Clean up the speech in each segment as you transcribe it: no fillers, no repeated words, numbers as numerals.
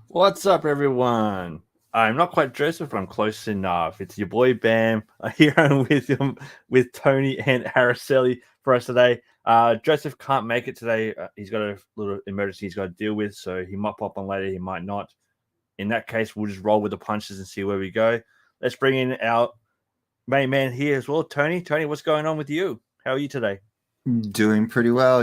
What's up, everyone? I'm not quite Joseph, but I'm close enough. It's your boy Bam here with Tony and Araceli for us today. Joseph can't make it today. He's got a little emergency he's got to deal with, so he might pop on later. He might not. In that case, we'll just roll with the punches and see where we go. Let's bring in our main man here as well, Tony. Tony, what's going on with you? How are you today? Doing pretty well,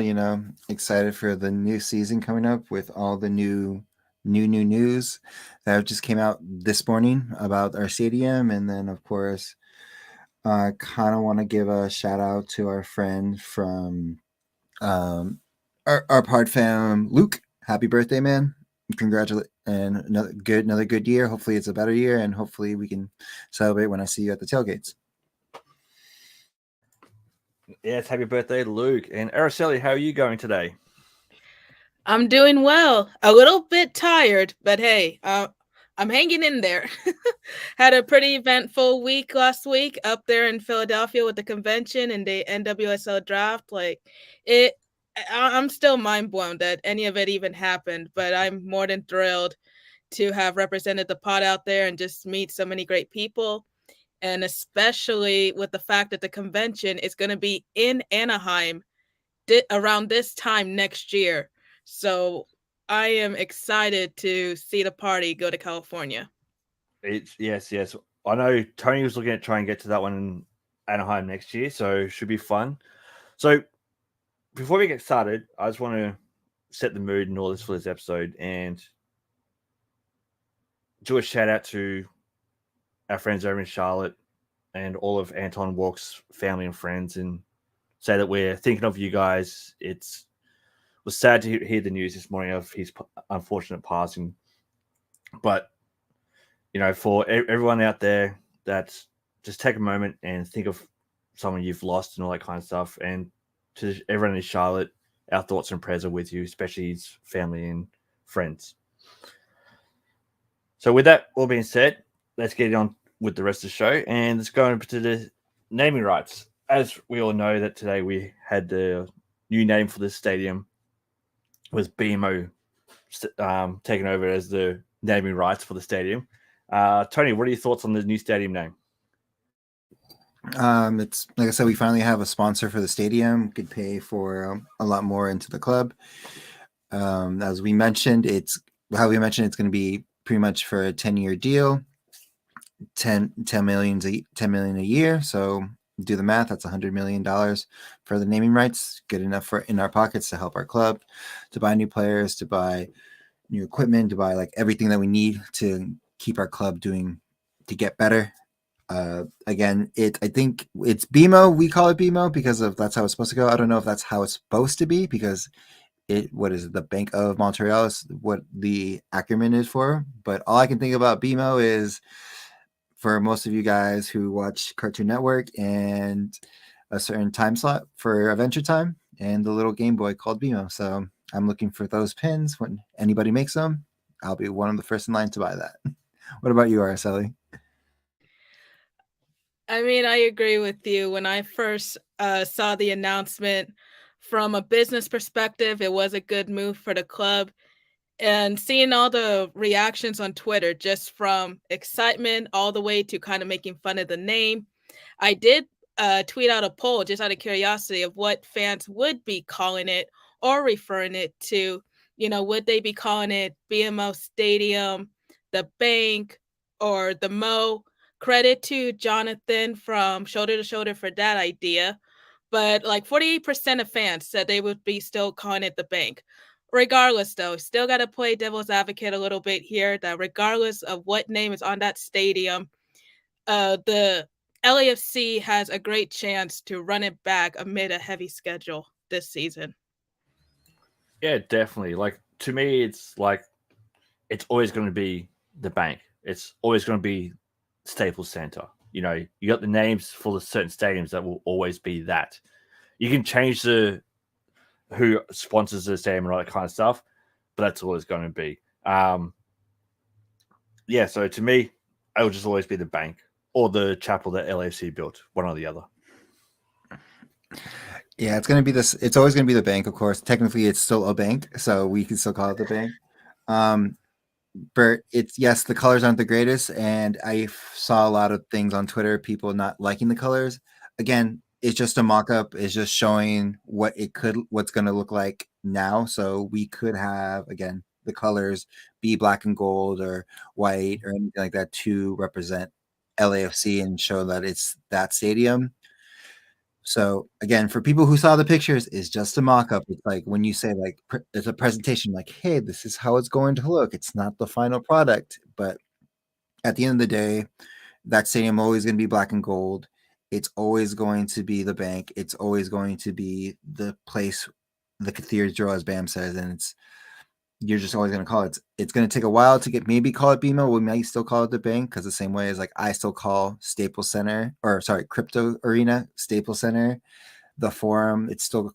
excited for the new season coming up with all the new news that just came out this morning about our stadium. And then, of course, I kind of want to give a shout out to our friend from our pod fam, Luke. Happy birthday, man. Congratulate and another good year. Hopefully it's a better year, and hopefully we can celebrate when I see you at the tailgates. Yes, happy birthday, Luke. And Araceli, how are you going today? I'm doing well. A little bit tired, but hey, I'm hanging in there. Had a pretty eventful week last week up there in Philadelphia with the convention and the NWSL draft. It, I'm still mind blown that any of it even happened, but I'm more than thrilled to have represented the pod out there and just meet so many great people. And especially with the fact that the convention is going to be in Anaheim around this time next year. So I am excited to see the party go to California. It's yes. I know Tony was looking at trying to get to that one in Anaheim next year, so should be fun. So before we get started, I just want to set the mood and all this for this episode and do a shout out to our friends over in Charlotte and all of Anton Walk's family and friends, and say that we're thinking of you guys. Was sad to hear the news this morning of his unfortunate passing, but for everyone out there, that's just take a moment and think of someone you've lost and all that kind of stuff. And to everyone in Charlotte, our thoughts and prayers are with you, especially his family and friends. So, with that all being said, let's get on with the rest of the show and let's go into the naming rights. As we all know, that today we had the new name for this stadium was BMO taking over as the naming rights for the stadium. Tony, what are your thoughts on the new stadium name? It's like I said, we finally have a sponsor for the stadium. Could pay for a lot more into the club. As we mentioned, it's going to be pretty much for a 10-year deal, 10 million a year. So do the math. That's $100 million for the naming rights. Good enough for in our pockets to help our club, to buy new players, to buy new equipment, to buy like everything that we need to keep our club to get better. Again, I think it's BMO. We call it BMO because that's how it's supposed to go. I don't know if that's how it's supposed to be because what is it, the Bank of Montreal is what the acronym is for. But all I can think about BMO is for most of you guys who watch Cartoon Network and a certain time slot for Adventure Time and the little Game Boy called BMO. So I'm looking for those pins when anybody makes them. I'll be one of the first in line to buy that. What about you, Araceli? I mean, I agree with you. When I first saw the announcement from a business perspective, it was a good move for the club. And seeing all the reactions on Twitter, just from excitement all the way to kind of making fun of the name, I did tweet out a poll just out of curiosity of what fans would be calling it or referring it to. Would they be calling it BMO Stadium, the bank, or the Mo? Credit to Jonathan from Shoulder to Shoulder for that idea. But like 48% of fans said they would be still calling it the bank. Regardless, though, still got to play devil's advocate a little bit here that regardless of what name is on that stadium, the LAFC has a great chance to run it back amid a heavy schedule this season. Yeah, definitely. Like to me, it's like it's always going to be the bank. It's always going to be Staples Center. You got the names for the certain stadiums that will always be that. You can change the who sponsors the stadium and all that kind of stuff, but that's always going to be. Yeah, so to me, it will just always be the bank or the chapel that LAFC built, one or the other. Yeah, it's gonna be this. It's always gonna be the bank, of course. Technically, it's still a bank, so we can still call it the bank. Um, Bert, it's yes, the colors aren't the greatest, and I saw a lot of things on Twitter, people not liking the colors. Again, it's just a mock-up. It's just showing what's going to look like now. So we could have again the colors be black and gold or white or anything like that to represent LAFC and show that it's that stadium. So again, for people who saw the pictures, it's just a mock-up. It's like when you say like it's a presentation, like, hey, this is how it's going to look. It's not the final product, but at the end of the day, that stadium always going to be black and gold. It's always going to be the bank. It's always going to be the place, the cathedral, as Bam says, and you're just always going to call it. It's going to take a while to call it BMO. We might still call it the bank because the same way as like I still call Staples Center Crypto Arena Staples Center. The Forum, it's still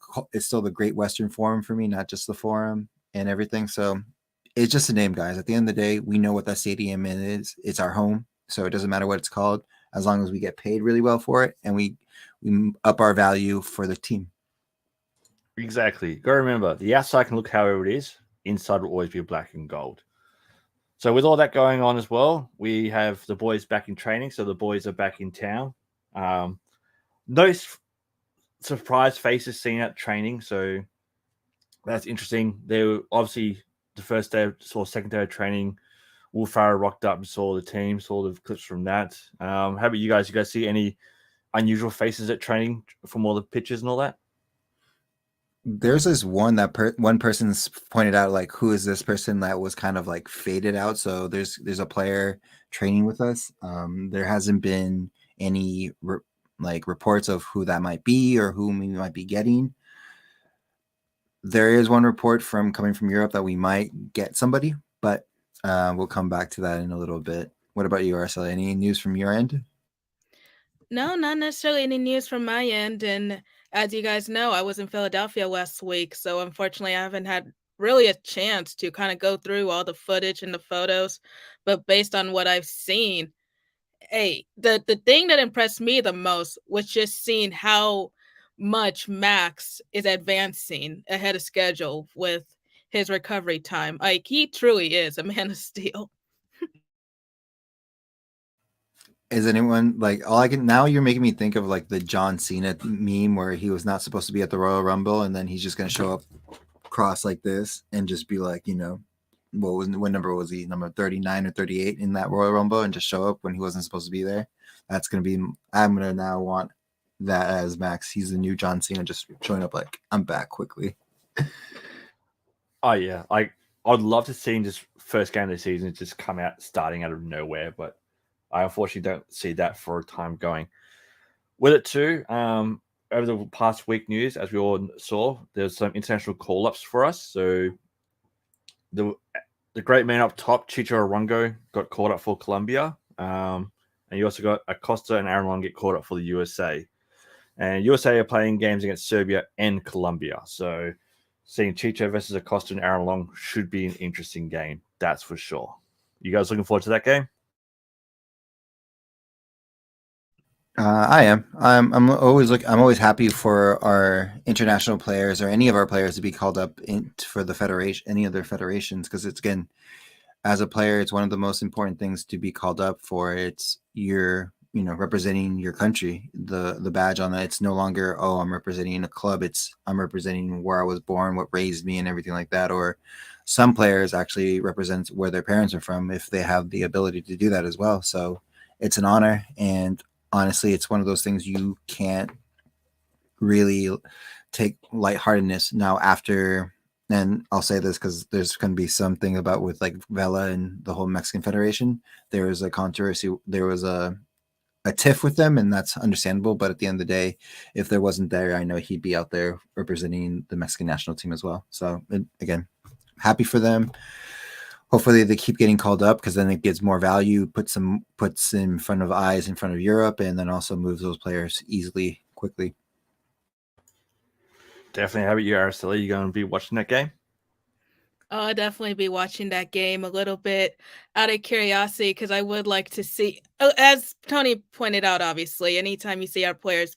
the Great Western Forum for me, not just the Forum and everything. So it's just a name, guys. At the end of the day, we know what that stadium is. It's our home, so it doesn't matter what it's called as long as we get paid really well for it and we up our value for the team. Exactly. Got to remember, the outside can look however it is. Inside will always be black and gold. So with all that going on as well, we have the boys back in training. So the boys are back in town. No surprise faces seen at training. So that's interesting. They were obviously the first day, second day of training. Will Farah rocked up and saw the team, saw the clips from that. How about you guys? You guys see any unusual faces at training from all the pictures and all that? There's this one one person's pointed out, like, who is this person that was kind of like faded out. So there's a player training with us. There hasn't been any reports of who that might be or whom we might be getting. There is one report coming from Europe that we might get somebody, but we'll come back to that in a little bit. What about you, Arcela? Any news from your end? No, not necessarily any news from my end. And as you guys know, I was in Philadelphia last week. So unfortunately, I haven't had really a chance to kind of go through all the footage and the photos. But based on what I've seen, hey, the thing that impressed me the most was just seeing how much Max is advancing ahead of schedule with his recovery time. Like, he truly is a man of steel. Is anyone like all I can now? You're making me think of like the John Cena meme where he was not supposed to be at the Royal Rumble and then he's just going to show up cross like this and just be like, what number was he? Number 39 or 38 in that Royal Rumble and just show up when he wasn't supposed to be there. That's going to be, I'm going to now want that as Max. He's the new John Cena, just showing up like, I'm back quickly. Oh, yeah. I'd love to see him just first game of the season just come out starting out of nowhere, but I unfortunately don't see that for a time going. With it too, over the past week news, as we all saw, there's some international call-ups for us. So the great man up top, Chicho Arango, got called up for Colombia. And you also got Acosta and Aaron Long get called up for the USA. And USA are playing games against Serbia and Colombia. So seeing Chicho versus Acosta and Aaron Long should be an interesting game. That's for sure. You guys looking forward to that game? I am. I'm always happy for our international players or any of our players to be called up for the federation, any other federations, because it's, again, as a player, it's one of the most important things to be called up for. It's representing your country. The badge on that. It's no longer, oh, I'm representing a club. It's I'm representing where I was born, what raised me, and everything like that. Or some players actually represent where their parents are from if they have the ability to do that as well. So it's an honor, and honestly, it's one of those things you can't really take lightheartedness now after. And I'll say this because there's going to be something about with like Vela and the whole Mexican Federation. There was a controversy. There was a tiff with them, and that's understandable. But at the end of the day, if there wasn't there, I know he'd be out there representing the Mexican national team as well. So again, happy for them. Hopefully they keep getting called up because then it gives more value, puts in front of eyes in front of Europe, and then also moves those players easily, quickly. Definitely. How about you, Araceli? You going to be watching that game? I'll definitely be watching that game a little bit out of curiosity because I would like to see, as Tony pointed out, obviously, anytime you see our players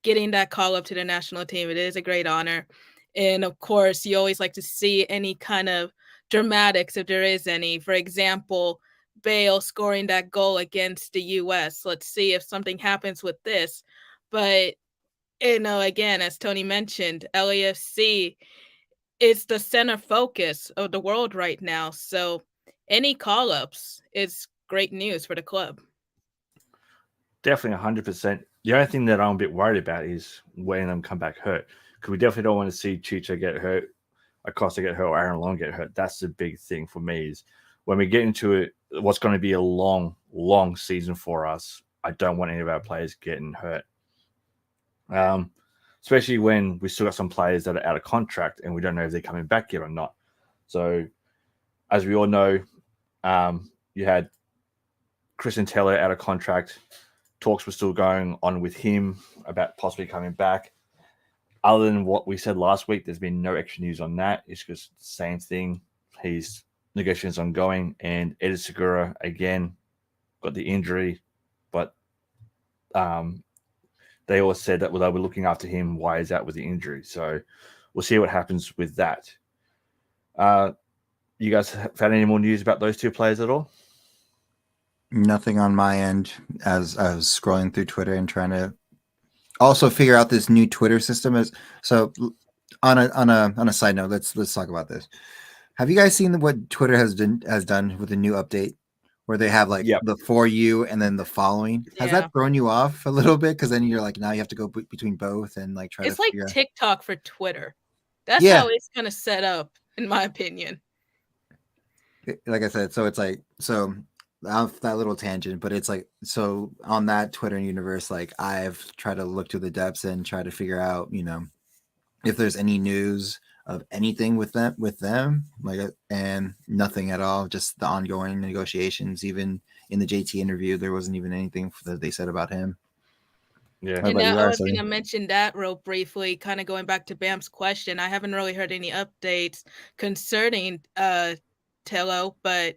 getting that call up to the national team, it is a great honor. And of course, you always like to see any kind of dramatics, if there is any. For example, Bale scoring that goal against the US. Let's see if something happens with this. But, again, as Tony mentioned, LAFC is the center focus of the world right now. So any call ups is great news for the club. Definitely 100%. The only thing that I'm a bit worried about is when them come back hurt. Because we definitely don't want to see Chicho get hurt, Acosta get hurt, or Aaron Long get hurt. That's the big thing for me is when we get into it, what's going to be a long, long season for us. I don't want any of our players getting hurt. Especially when we still got some players that are out of contract and we don't know if they're coming back yet or not. So, as we all know, you had Christian Teller out of contract. Talks were still going on with him about possibly coming back. Other than what we said last week, there's been no extra news on that. It's just the same thing. His negotiations ongoing, and Eder Segura again got the injury, but they all said that they were looking after him. Why is that with the injury? So we'll see what happens with that. You guys found any more news about those two players at all? Nothing on my end as I was scrolling through Twitter and trying to also figure out this new Twitter system. So on a side note, let's talk about this. Have you guys seen what Twitter has done with the new update where they have the for you and then the following? Has that thrown you off a little bit? Because then you're like, now you have to go between both and try to figure out. It's like TikTok for Twitter. That's how it's kind of set up, in my opinion. Like I said, so it's off that little tangent, but it's so on that Twitter universe, I've tried to look to the depths and try to figure out, if there's any news of anything with them, and nothing at all, just the ongoing negotiations. Even in the JT interview, there wasn't even anything that they said about him. Yeah. And I was going to mention that real briefly, kind of going back to Bam's question. I haven't really heard any updates concerning Tello, but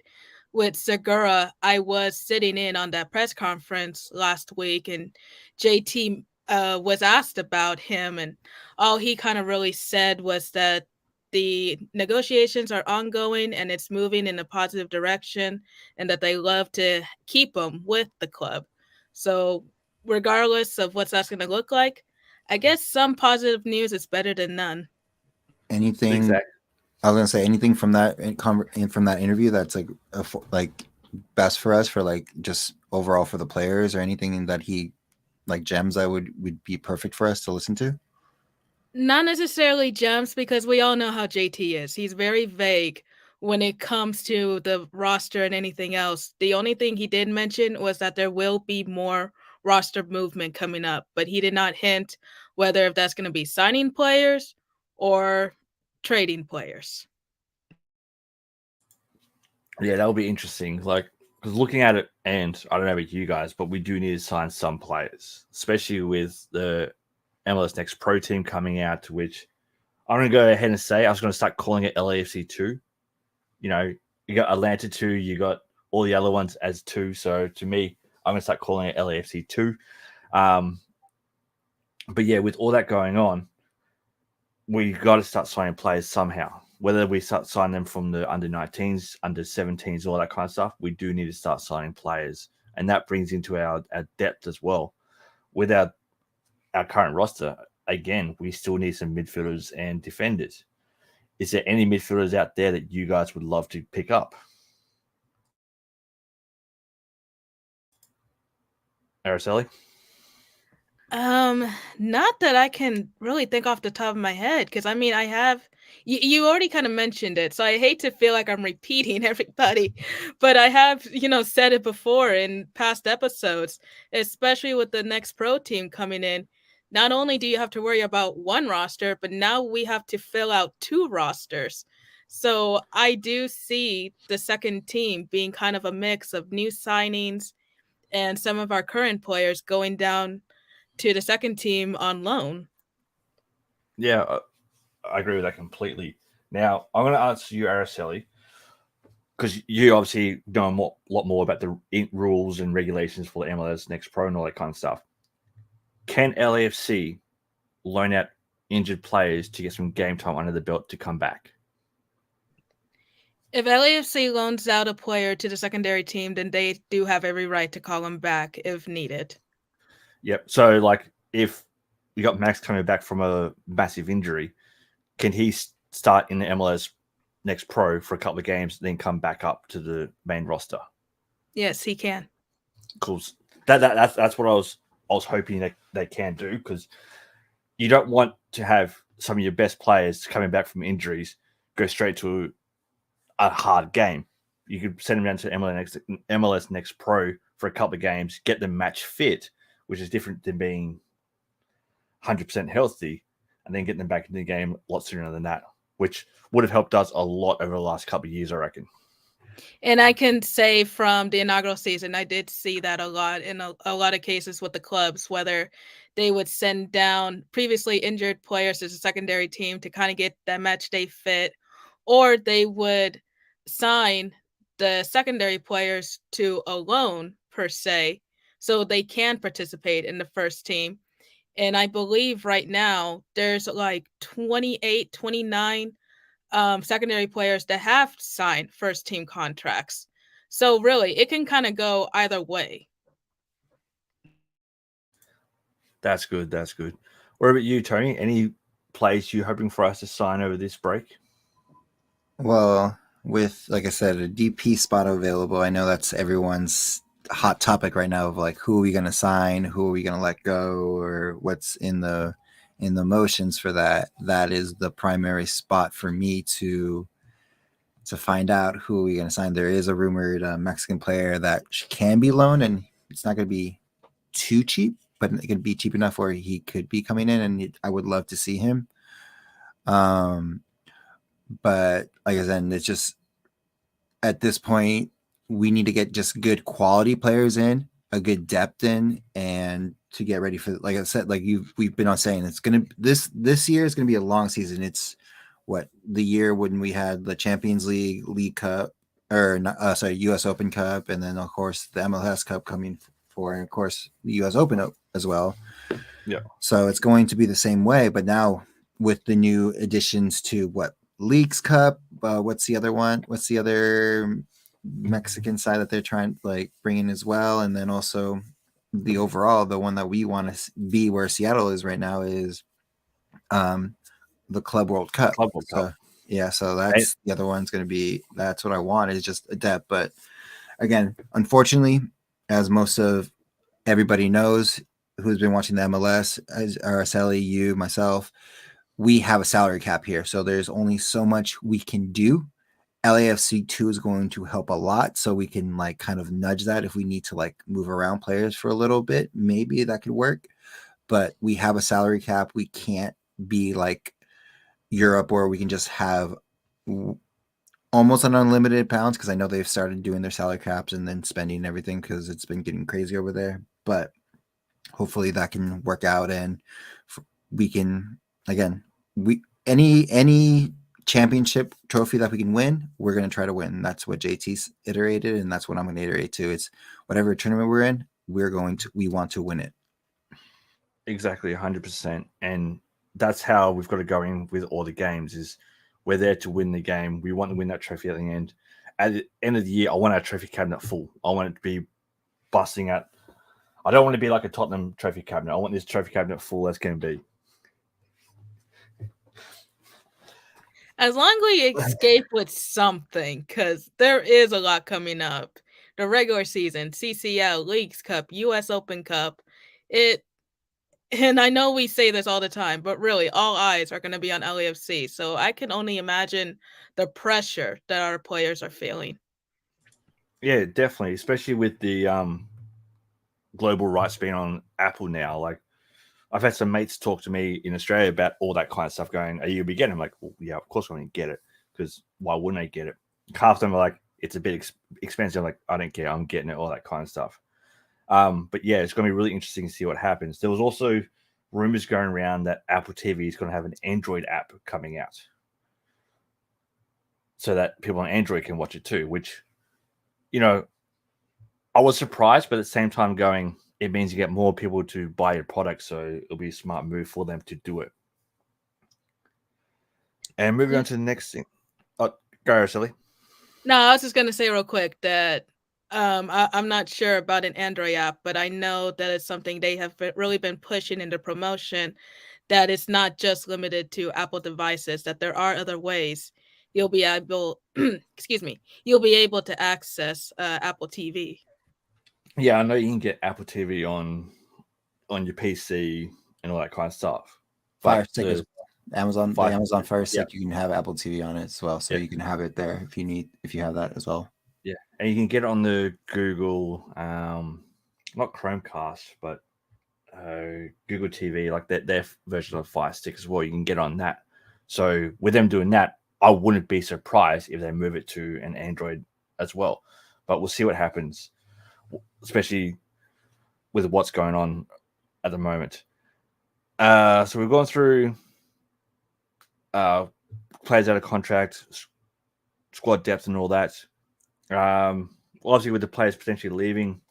with Segura, I was sitting in on that press conference last week, and JT was asked about him, and all he kind of really said was that the negotiations are ongoing and it's moving in a positive direction, and that they love to keep him with the club. So regardless of what that's going to look like, I guess some positive news is better than none. Anything? Exactly. I was gonna say anything from that interview that's best for us for just overall for the players, or anything that he gems that would be perfect for us to listen to. Not necessarily gems, because we all know how JT is. He's very vague when it comes to the roster and anything else. The only thing he did mention was that there will be more roster movement coming up, but he did not hint whether if that's going to be signing players or trading players. Yeah, that'll be interesting. Because looking at it, and I don't know about you guys, but we do need to sign some players, especially with the MLS Next Pro team coming out, which I'm going to go ahead and say I was going to start calling it LAFC 2. You got Atlanta 2, you got all the other ones as 2. So to me, I'm going to start calling it LAFC 2. But yeah, with all that going on, we got to start signing players somehow. Whether we start signing them from the under 19s, under 17s, all that kind of stuff, we do need to start signing players. And that brings into our depth as well. With our current roster, again, we still need some midfielders and defenders. Is there any midfielders out there that you guys would love to pick up? Araceli? Not that I can really think off the top of my head, because I mean, I have you already kind of mentioned it, so I hate to feel like I'm repeating everybody, but I have said it before in past episodes, especially with the next pro team coming in. Not only do you have to worry about one roster, but now we have to fill out 2 rosters. So I do see the second team being kind of a mix of new signings and some of our current players going down to the second team on loan. Yeah, I agree with that completely. Now, I'm going to ask you, Araceli, because you obviously know a lot more about the rules and regulations for the MLS Next Pro and all that kind of stuff. Can LAFC loan out injured players to get some game time under the belt to come back? If LAFC loans out a player to the secondary team, then they do have every right to call him back if needed. Yep. So, like, if you got Max coming back from a massive injury, can he start in the MLS Next Pro for a couple of games, then come back up to the main roster? Yes, he can. Cool. That's what I was hoping that they can do, because you don't want to have some of your best players coming back from injuries go straight to a hard game. You could send them down to MLS Next Pro for a couple of games, get them match fit, which is different than being 100% healthy, and then getting them back into the game a lot sooner than that, which would have helped us a lot over the last couple of years, I reckon. And I can say from the inaugural season, I did see that a lot in a lot of cases with the clubs, whether they would send down previously injured players as a secondary team to kind of get that match day fit, or they would sign the secondary players to a loan per se, so they can participate in the first team. And I believe right now there's like 28, 29 secondary players that have signed first team contracts. So really, it can kind of go either way. That's good. That's good. What about you, Tony? Any plays you hoping for us to sign over this break? Well, with, like I said, a DP spot available, I know that's everyone's hot topic right now of like, who are we going to sign, who are we going to let go, or what's in the motions for that. That is the primary spot for me to find out who we're going to sign. There is a rumored Mexican player that can be loaned, and it's not going to be too cheap, but it could be cheap enough where he could be coming in, and I would love to see him. But like I said, it's just at this point we need to get just good quality players in, a good depth in, and to get ready for, like I said, like we've been on saying, it's gonna this year is gonna be a long season. It's what the year when we had the Champions League, League Cup, or U.S. Open Cup, and then of course the MLS Cup coming for, and of course the U.S. Open as well. Yeah. So it's going to be the same way, but now with the new additions to what Leagues Cup, what's the other one? What's the other Mexican side that they're trying like bring in as well, and then also the overall, the one that we want to be where Seattle is right now is the Club World Cup. Cup. Yeah, so that's the other one's going to be, that's what I want, is just a depth. But again, unfortunately, as most of everybody knows who's been watching the MLS, as Araceli, you, myself, we have a salary cap here. So there's only so much we can do. LAFC 2 is going to help a lot, so we can like kind of nudge that if we need to like move around players for a little bit. Maybe that could work, but we have a salary cap. We can't be like Europe where we can just have almost an unlimited pounds, because I know they've started doing their salary caps and then spending everything because it's been getting crazy over there. But hopefully that can work out, and we can, again, any championship trophy that we can win, we're going to try to win. That's what JT's iterated, and that's what I'm going to iterate to. It's whatever tournament we're in, we want to win it. Exactly, 100%. And that's how we've got to go in with all the games, is we're there to win the game. We want to win that trophy at the end. At the end of the year, I want our trophy cabinet full. I want it to be busting at. I don't want to be like a Tottenham trophy cabinet. I want this trophy cabinet full as can be. As long as we escape with something, because there is a lot coming up. The regular season, CCL, Leagues Cup, U.S. Open Cup. And I know we say this all the time, but really all eyes are going to be on LAFC. So I can only imagine the pressure that our players are feeling. Yeah, definitely, especially with the global rights being on Apple now. Like, I've had some mates talk to me in Australia about all that kind of stuff going, are you going to be getting it? I'm like, well, yeah, of course I'm going to get it, because why wouldn't I get it? Half of them are like, it's a bit expensive. I'm like, I don't care. I'm getting it, all that kind of stuff. But yeah, it's going to be really interesting to see what happens. There was also rumors going around that Apple TV is going to have an Android app coming out so that people on Android can watch it too, which, you know, I was surprised, but at the same time going, it means you get more people to buy your product, so it'll be a smart move for them to do it. And moving on to the next thing. Oh, go, Araceli. No, I was just gonna say real quick that I'm not sure about an Android app, but I know that it's something they have really been pushing in the promotion. That it's not just limited to Apple devices. That there are other ways you'll be able, excuse me, you'll be able to access Apple TV. Yeah, I know you can get Apple TV on your PC and all that kind of stuff. Fire But Stick as the well. Amazon, the Amazon Fire yeah, Stick, you can have Apple TV on it as well, so yeah, you can have it there if you have that as well. yeah, and you can get it on the Google, not Chromecast, but Google TV, like their version of Fire Stick as well. You can get on that. So with them doing that, I wouldn't be surprised if they move it to an Android as well. But we'll see what happens, especially with what's going on at the moment. So we've gone through players out of contract, squad depth, and all that. Obviously, with the players potentially leaving,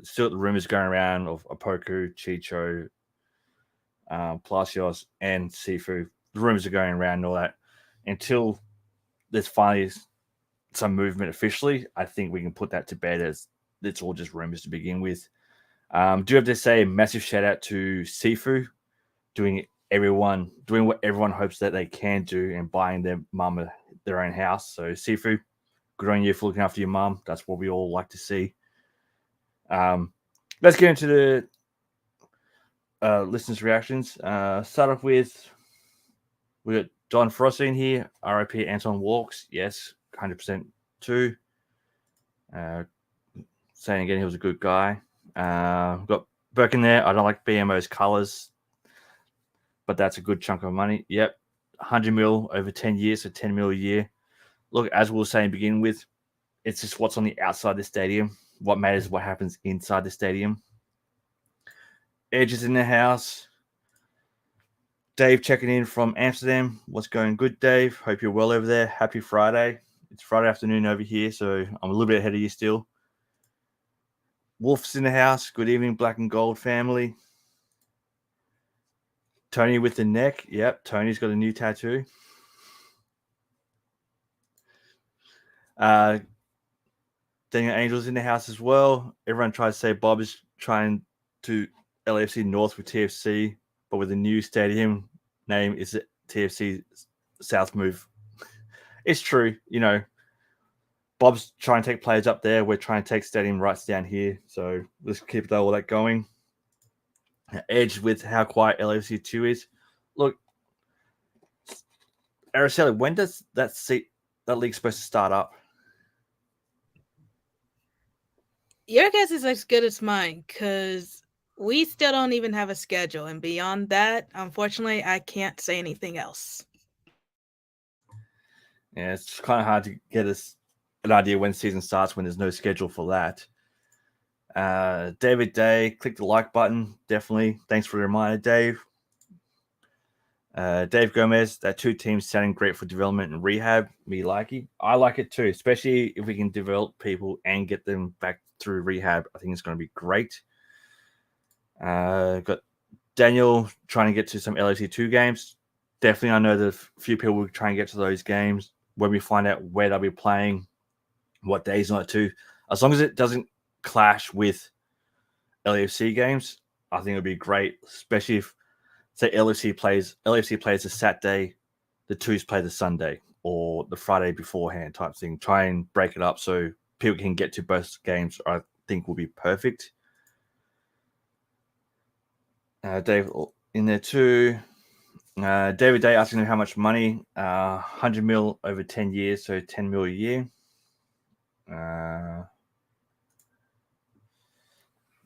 still the rumors going around of Opoku, Chicho, Palacios, and Sifu. The rumors are going around and all that. Until there's finally some movement officially, I think we can put that to bed as it's all just rumors to begin with. Do have to say a massive shout out to Sifu doing what everyone hopes that they can do and buying their mum their own house. So Sifu, good on you for looking after your mum. That's what we all like to see. Let's get into the listeners' reactions. Start off with we got John Frost in here. RIP Anton Walks. Yes, 100% too. Saying again, he was a good guy. We've got Burke in there. I don't like BMO's colors, but that's a good chunk of money. Yep, 100 mil over 10 years, so 10 mil a year. Look, as we were saying, begin with, it's just what's on the outside the stadium. What matters is what happens inside the stadium. Edge is in the house. Dave checking in from Amsterdam. What's going good, Dave? Hope you're well over there. Happy Friday. It's Friday afternoon over here, so I'm a little bit ahead of you still. Wolf's in the house. Good evening, Black and Gold family. Tony with the neck. Yep, Tony's got a new tattoo. Daniel Angel's in the house as well. Everyone tries to say Bob is trying to LAFC North with TFC, but with the new stadium name is it TFC South move. It's true, Bob's trying to take players up there. We're trying to take stadium rights down here. So let's keep all that going. Edge with how quiet LAFC 2 is. Look, Araceli, when does that league supposed to start up? Your guess is as good as mine, because we still don't even have a schedule. And beyond that, unfortunately, I can't say anything else. Yeah, it's kind of hard to get us an idea when season starts when there's no schedule for that. David Day, click the like button. Definitely. Thanks for the reminder, Dave. Dave Gomez, that two teams sounding great for development and rehab. Me like it. I like it too, especially if we can develop people and get them back through rehab. I think it's going to be great. Got Daniel trying to get to some LAC 2 games. Definitely, I know that a few people will try and get to those games when we find out where they'll be playing, what days not to. As long as it doesn't clash with LAFC games, I think it'll be great, especially if, say, LAFC plays the Saturday, the twos play the Sunday or the Friday beforehand type thing. Try and break it up so people can get to both games. I think will be perfect. Dave in there too. David Day asking him how much money. 100 mil over 10 years, so 10 mil a year.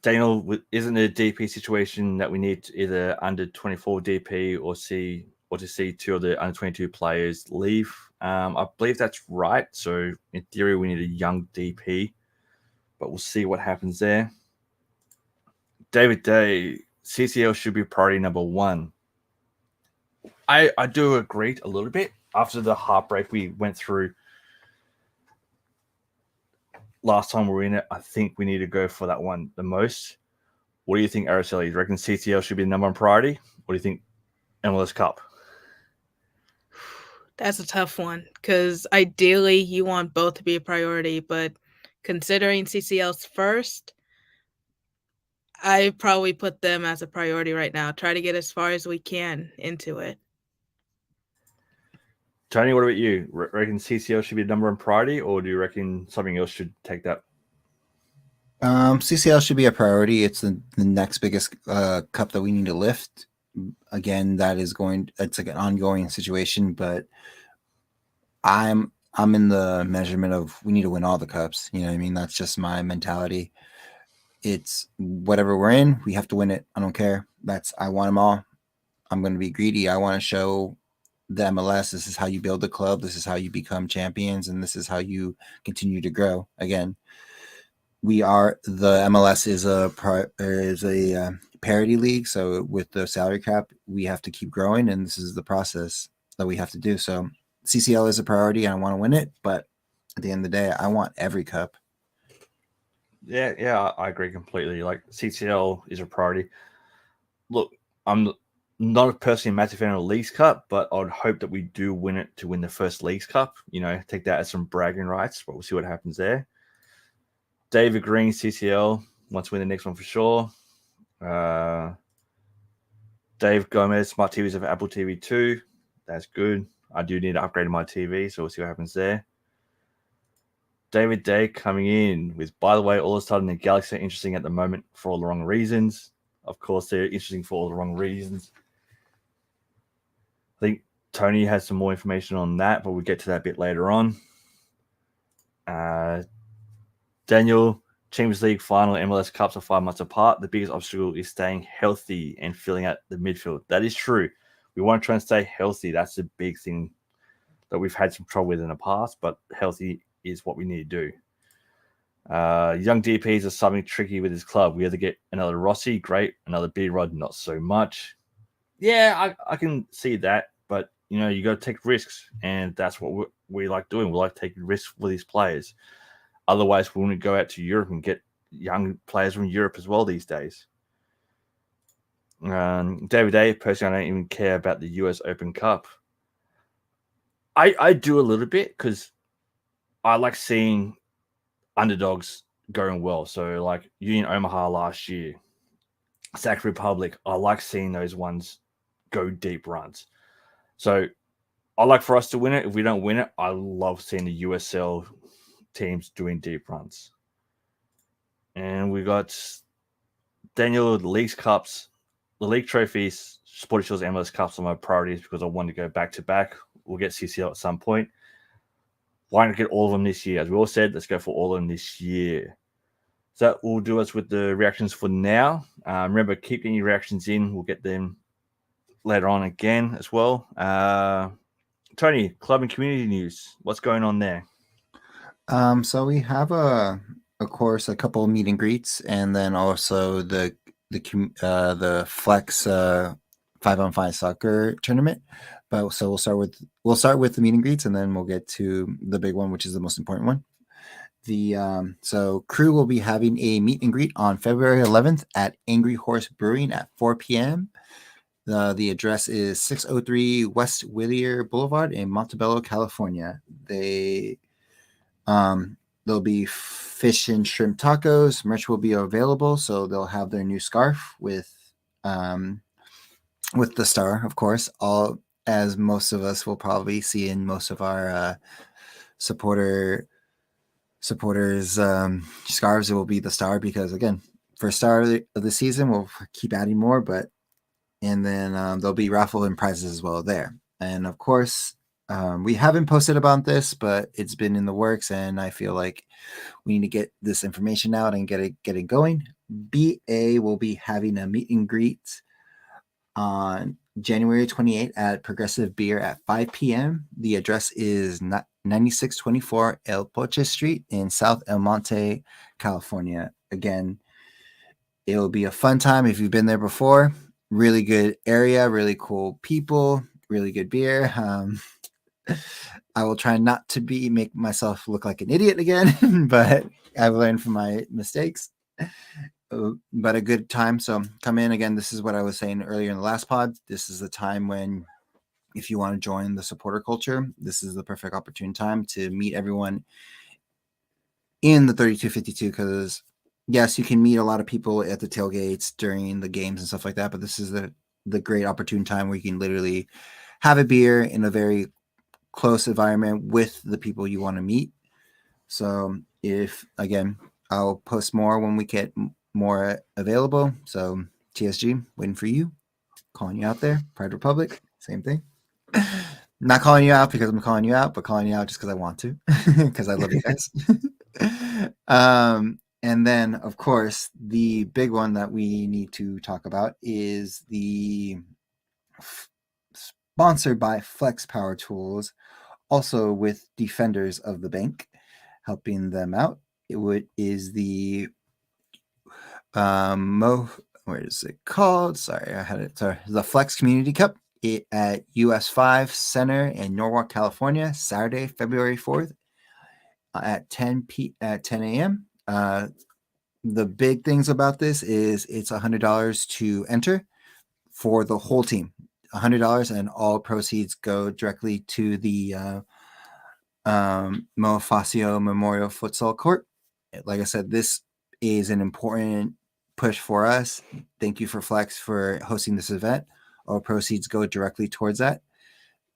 Daniel, isn't it a DP situation that we need either under 24 DP or to see two of the under 22 players leave? I believe that's right. So in theory, we need a young DP, but we'll see what happens there. David Day, CCL should be priority number one. I do agree a little bit after the heartbreak we went through last time we were in it. I think we need to go for that one the most. What do you think, Araceli? Do you reckon CCL should be the number one priority? What do you think, MLS Cup? That's a tough one because ideally you want both to be a priority, but considering CCL's first, I probably put them as a priority right now. Try to get as far as we can into it. Tony, what about you? Reckon CCL should be the number one priority, or do you reckon something else should take that? CCL should be a priority. It's the next biggest cup that we need to lift. Again, it's like an ongoing situation, but I'm in the measurement of we need to win all the cups. You know what I mean? That's just my mentality. It's whatever we're in, we have to win it. I don't care. I want them all. I'm going to be greedy. I want to show the MLS this is how you build a club. This is how you become champions, and this is how you continue to grow. Again, the MLS is a parity league, so with the salary cap, we have to keep growing, and this is the process that we have to do. So CCL is a priority, and I want to win it, but at the end of the day, I want every cup. Yeah, I agree completely. Like CCL is a priority. Look, I'm not personally a massive fan of the Leagues Cup, but I'd hope that we do win it to win the first Leagues Cup. You know, take that as some bragging rights, but we'll see what happens there. David Green, CCL, wants to win the next one for sure. Dave Gomez, smart TVs of Apple TV 2. That's good. I do need to upgrade my TV, so we'll see what happens there. David Day coming in with, by the way, all of a sudden the Galaxy are interesting at the moment for all the wrong reasons. Of course, they're interesting for all the wrong reasons. I think Tony has some more information on that, but we'll get to that a bit later on. Daniel, Champions League final MLS Cups are 5 months apart. The biggest obstacle is staying healthy and filling out the midfield. That is true. We want to try and stay healthy. That's the big thing that we've had some trouble with in the past, but healthy is what we need to do. Young DPs are something tricky with his club. We either get another Rossi, great. Another B-Rod, not so much. Yeah, I can see that, but you got to take risks, and that's what we like doing. We like taking risks for these players. Otherwise, we wouldn't go out to Europe and get young players from Europe as well these days. David A, personally, I don't even care about the US Open Cup. I do a little bit because I like seeing underdogs going well. So like Union Omaha last year, Czech Republic, I like seeing those ones go deep runs. So I like for us to win it. If we don't win it, I love seeing the USL teams doing deep runs. And we got Daniel, the Leagues Cups, the league trophies, Sporting Shield's MLS Cups are my priorities because I want to go back to back. We'll get CCL at some point. Why not get all of them this year? As we all said, let's go for all of them this year. So that will do us with the reactions for now. Remember, keep getting your reactions in. We'll get them later on again as well. Tony, club and community news. What's going on there? So we have of course, a couple of meet and greets, and then also the Flex 5-on-5 soccer tournament. But so we'll start with the meet and greets, and then we'll get to the big one, which is the most important one. So Crew will be having a meet and greet on February 11th at Angry Horse Brewing at 4 p.m. The address is 603 West Whittier Boulevard in Montebello, California. There'll be fish and shrimp tacos. Merch will be available, so they'll have their new scarf with the star, of course. All as most of us will probably see in most of our supporters scarves, it will be the star because again, for star of the season, we'll keep adding more, and then there'll be raffle and prizes as well there. And of course, we haven't posted about this, but it's been in the works, and I feel like we need to get this information out and get it going. BA will be having a meet and greet on January 28th at Progressive Beer at 5 p.m. The address is 9624 El Poche Street in South El Monte, California. Again, it'll be a fun time if you've been there before. Really good area, really cool people, really good beer. I will try not to make myself look like an idiot again, but I've learned from my mistakes. But a good time. So come in again. This is what I was saying earlier in the last pod. This is the time when if you want to join the supporter culture, this is the perfect opportune time to meet everyone in the 3252, because yes, you can meet a lot of people at the tailgates during the games and stuff like that, but this is the great opportune time where you can literally have a beer in a very close environment with the people you want to meet. So if, again, I'll post more when we get more available. So TSG, waiting for you, calling you out there. Pride Republic, same thing. Not calling you out because I'm calling you out, but calling you out just because I want to, because I love you guys. And then, of course, the big one that we need to talk about is the sponsored by Flex Power Tools, also with Defenders of the Bank, helping them out. Is the where is it called? Sorry, I had it. Sorry, the Flex Community Cup at US 5 Center in Norwalk, California, Saturday, February 4th at 10 a.m. The big things about this is it's $100 to enter for the whole team. $100, and all proceeds go directly to the Mofacio Memorial Futsal Court. Like I said, this is an important push for us. Thank you for Flex for hosting this event. All proceeds go directly towards that.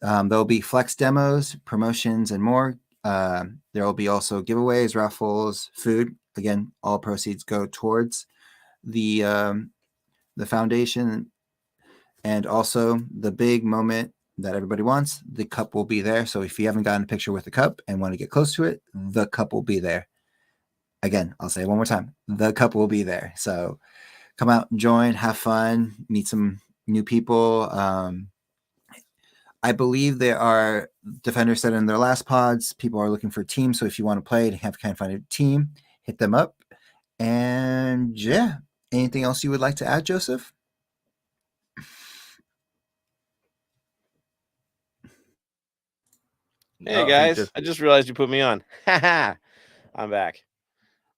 There'll be Flex demos, promotions, and more. There will be also giveaways, raffles, food. Again, all proceeds go towards the foundation. And also the big moment that everybody wants, the cup will be there. So if you haven't gotten a picture with the cup and want to get close to it, the cup will be there. Again, I'll say it one more time. The cup will be there. So come out, join, have fun, meet some new people. I believe there are Defenders said in their last pods, people are looking for teams. So if you want to play and have kind of find a team, hit them up. And yeah, anything else you would like to add, Joseph? Hey guys, I just realized you put me on. I'm back.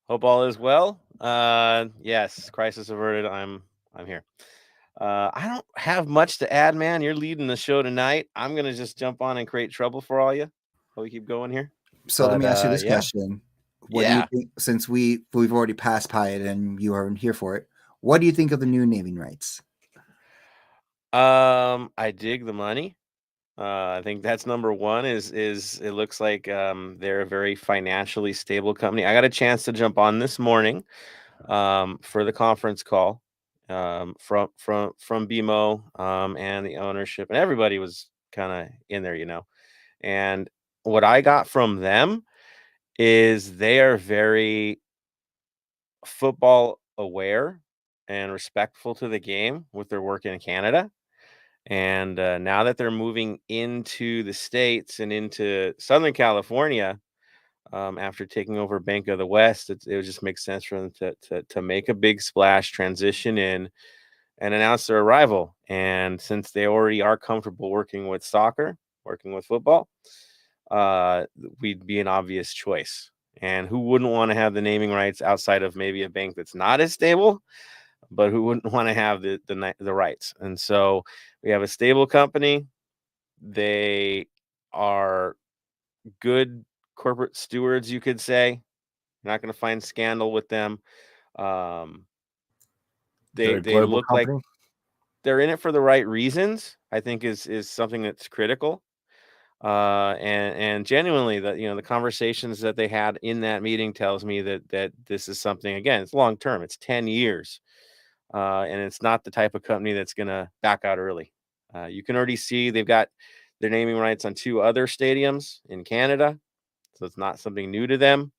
Hope all is well. Yes, crisis averted. I'm here. I don't have much to add, man. You're leading the show tonight. I'm gonna just jump on and create trouble for all you. While we keep going here. So let me ask you this question. What do you think, since we've already passed by it and you aren't here for it, what do you think of the new naming rights? I dig the money. I think that's number one. Is it looks like they're a very financially stable company. I got a chance to jump on this morning for the conference call from BMO and the ownership, and everybody was kind of in there, you know. And what I got from them is they are very football aware and respectful to the game with their work in Canada. And now that they're moving into the States and into Southern California, after taking over Bank of the West, it just makes sense for them to make a big splash, transition in, and announce their arrival. And since they already are comfortable working with soccer, working with football, we'd be an obvious choice. And who wouldn't want to have the naming rights outside of maybe a bank that's not as stable? But who wouldn't want to have the rights? And so we have a stable company. They are good corporate stewards, you could say. You're not going to find scandal with them. They look company? Like they're in it for the right reasons, I think is something that's critical. And genuinely, the conversations that they had in that meeting tells me that this is something, again, it's long term. It's 10 years. And it's not the type of company that's going to back out early. You can already see they've got their naming rights on 2 other stadiums in Canada, so it's not something new to them.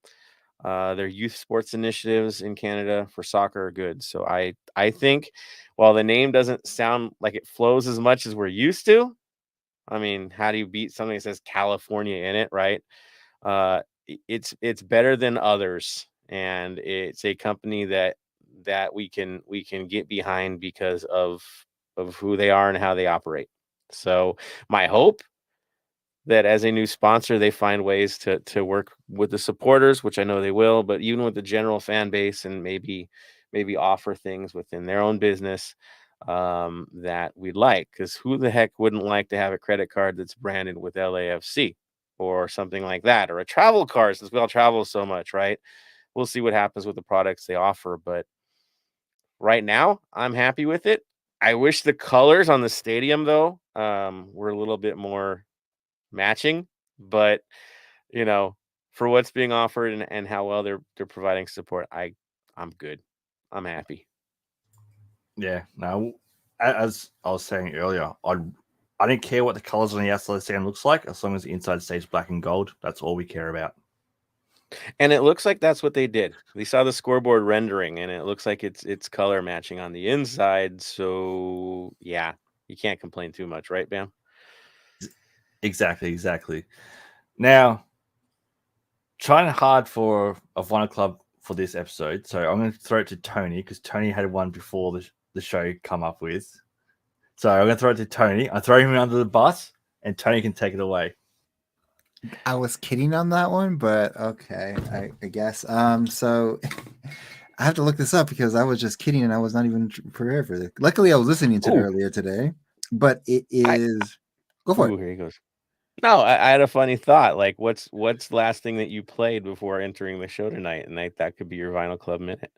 Their youth sports initiatives in Canada for soccer are good. So I think while the name doesn't sound like it flows as much as we're used to, I mean, how do you beat something that says California in it, right? It's better than others, and it's a company that we can get behind because of who they are and how they operate. So my hope that as a new sponsor, they find ways to work with the supporters, which I know they will, but even with the general fan base, and maybe offer things within their own business that we'd like, because who the heck wouldn't like to have a credit card that's branded with LAFC or something like that, or a travel card, since we all travel so much, right? We'll see what happens with the products they offer, but right now I'm happy with it. I wish the colors on the stadium though were a little bit more matching, but for what's being offered and how well they're providing support, I'm good. I'm happy. Yeah, no, as I was saying earlier, I don't care what the colors on the outside of the stand looks like, as long as the inside stays black and gold. That's all we care about. And it looks like that's what they did. We saw the scoreboard rendering, and it looks like it's color matching on the inside. So yeah, you can't complain too much, right, Bam? Exactly. Now, trying hard for a vinyl club for this episode, so I'm going to throw it to Tony, because Tony had one before the show come up with. So I'm going to throw it to Tony. I throw him under the bus, and Tony can take it away. I was kidding on that one, but okay, I guess. So I have to look this up because I was just kidding and I was not even prepared for this. Luckily, I was listening to it earlier today, but it is. Go for it. Here he goes. No, I had a funny thought. Like, what's the last thing that you played before entering the show tonight? And that could be your Vinyl Club minute.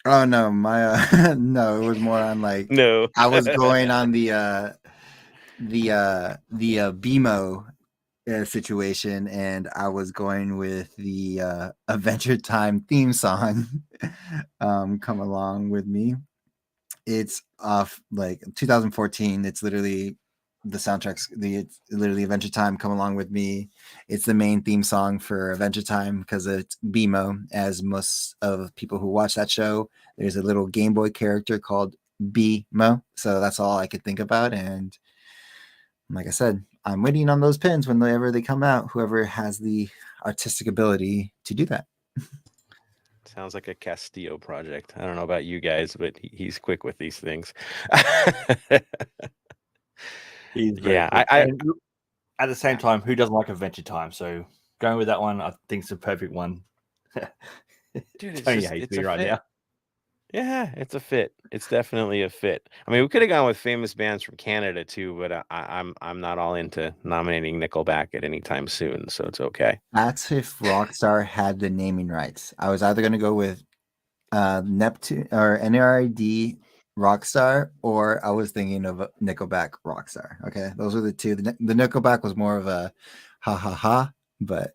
Oh no, my no, it was more on like No. I was going on the BMO situation, and I was going with the Adventure Time theme song. Come along with me. It's off like 2014. It's literally the soundtracks. It's literally Adventure Time. Come along with me. It's the main theme song for Adventure Time because it's BMO. As most of people who watch that show, there's a little Game Boy character called BMO. So that's all I could think about. And like I said, I'm waiting on those pins whenever they come out. Whoever has the artistic ability to do that. Sounds like a Castillo project. I don't know about you guys, but he's quick with these things. He's very quick. And at the same time, who doesn't like Adventure Time? So going with that one, I think it's a perfect one. Dude, Tony hates me right now. Yeah, it's a fit. It's definitely a fit. I mean, we could have gone with famous bands from Canada too, but I'm not all into nominating Nickelback at any time soon, so it's okay. That's if Rockstar had the naming rights. I was either going to go with Neptune or NRID Rockstar, or I was thinking of Nickelback Rockstar. Okay, those were the two. The Nickelback was more of a ha, but.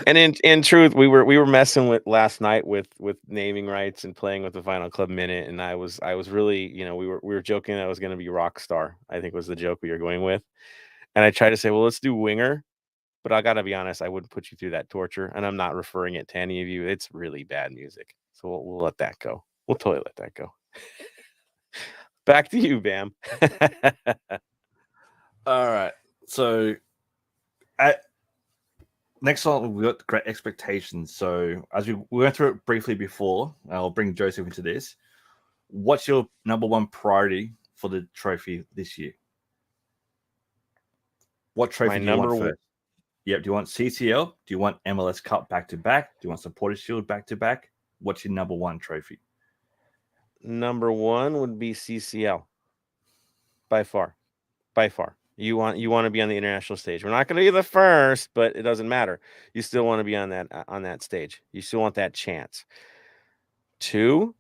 And in truth, we were messing with last night with naming rights and playing with the Vinyl Club minute, and I was really, we were joking that I was going to be Rockstar. I think was the joke we were going with, and I tried to say, well, let's do Winger, but I got to be honest, I wouldn't put you through that torture, and I'm not referring it to any of you. It's really bad music, so we'll let that go. We'll totally let that go. Back to you, Bam. All right, so next one, we got Great Expectations. So as we went through it briefly before, I'll bring Joseph into this. What's your number one priority for the trophy this year? What trophy do you want first? Yep. Do you want CCL? Do you want MLS Cup back-to-back? Do you want Supporters Shield back-to-back? What's your number one trophy? Number one would be CCL. By far. You want to be on the international stage. We're not going to be the first, but it doesn't matter. You still want to be on that stage. You still want that chance. Two,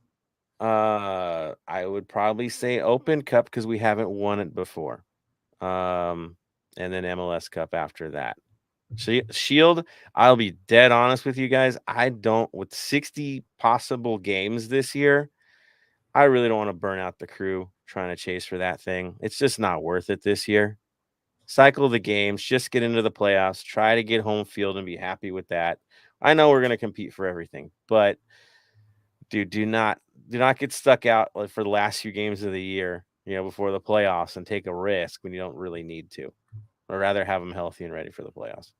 I would probably say Open Cup because we haven't won it before. And then MLS Cup after that. Shield, I'll be dead honest with you guys. With 60 possible games this year, I really don't want to burn out the crew trying to chase for that thing. It's just not worth it this year. Cycle the games, just get into the playoffs, try to get home field and be happy with that. I know we're going to compete for everything, but dude, do not get stuck out for the last few games of the year, before the playoffs and take a risk when you don't really need to, or rather have them healthy and ready for the playoffs.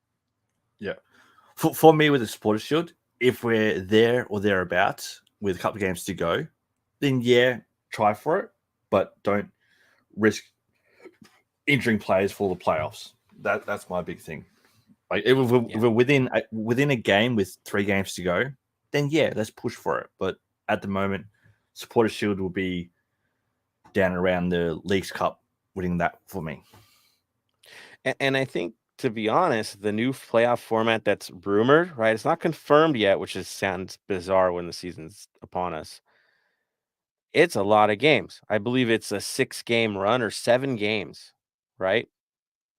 Yeah. For me with the Supporters Shield, if we're there or thereabouts with a couple of games to go, then yeah, try for it, but don't risk injuring players for the playoffs. That's my big thing. Like if we're within a game with 3 games to go, then yeah, let's push for it. But at the moment, Supporters Shield will be down around the Leagues Cup, winning that for me. And I think, to be honest, the new playoff format that's rumored, right? It's not confirmed yet, which sounds bizarre when the season's upon us. It's a lot of games. I believe it's a 6-game run or 7 games, right?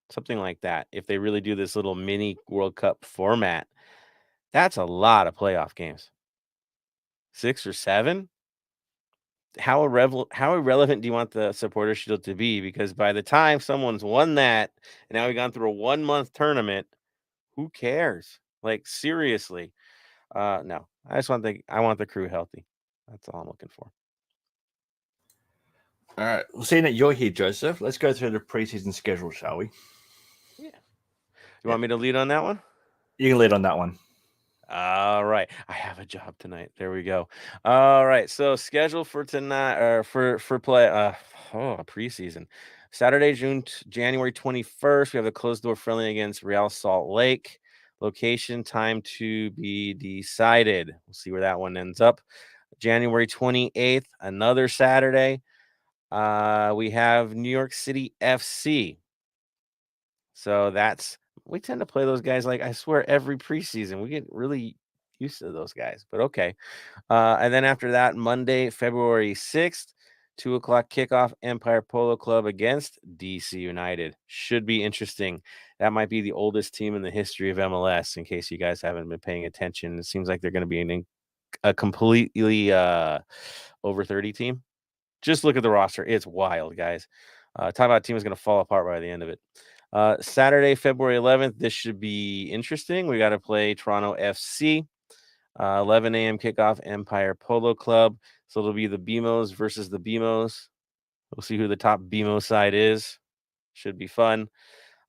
Something like that. If they really do this little mini World Cup format, that's a lot of playoff games. 6 or 7? How irrelevant do you want the supporter shield to be? Because by the time someone's won that, and now we've gone through a 1-month tournament, who cares? Like, seriously. No. I want the crew healthy. That's all I'm looking for. All right. Well, seeing that you're here, Joseph, let's go through the preseason schedule, shall we? Yeah. You want me to lead on that one? You can lead on that one. All right. I have a job tonight. There we go. All right. So schedule for tonight or for play preseason. Saturday, January 21st, we have a closed door friendly against Real Salt Lake. Location, time to be decided. We'll see where that one ends up. January 28th, another Saturday. We have New York City FC. So we tend to play those guys, like, I swear, every preseason. We get really used to those guys, but okay. And then after that, Monday, February 6th, 2:00 kickoff, Empire Polo Club against DC United. Should be interesting. That might be the oldest team in the history of MLS, in case you guys haven't been paying attention. It seems like they're going to be a completely over 30 team. Just look at the roster. It's wild, guys. Talk about a team is going to fall apart by the end of it. Saturday, February 11th, this should be interesting. We got to play Toronto FC. 11 a.m. kickoff, Empire Polo Club. So it'll be the BMOs versus the BMOs. We'll see who the top BMO side is. Should be fun.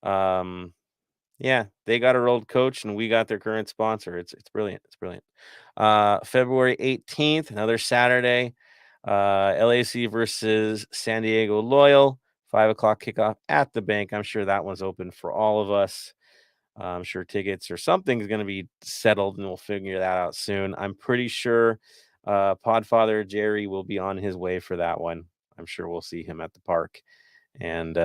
Yeah, they got our old coach and we got their current sponsor. It's brilliant. It's brilliant. February 18th, another Saturday. LAC versus San Diego Loyal. 5:00 kickoff at the Bank. I'm sure that one's open for all of us. I'm sure tickets or something's going to be settled, and we'll figure that out soon. I'm pretty sure Podfather Jerry will be on his way for that one. I'm sure we'll see him at the park. And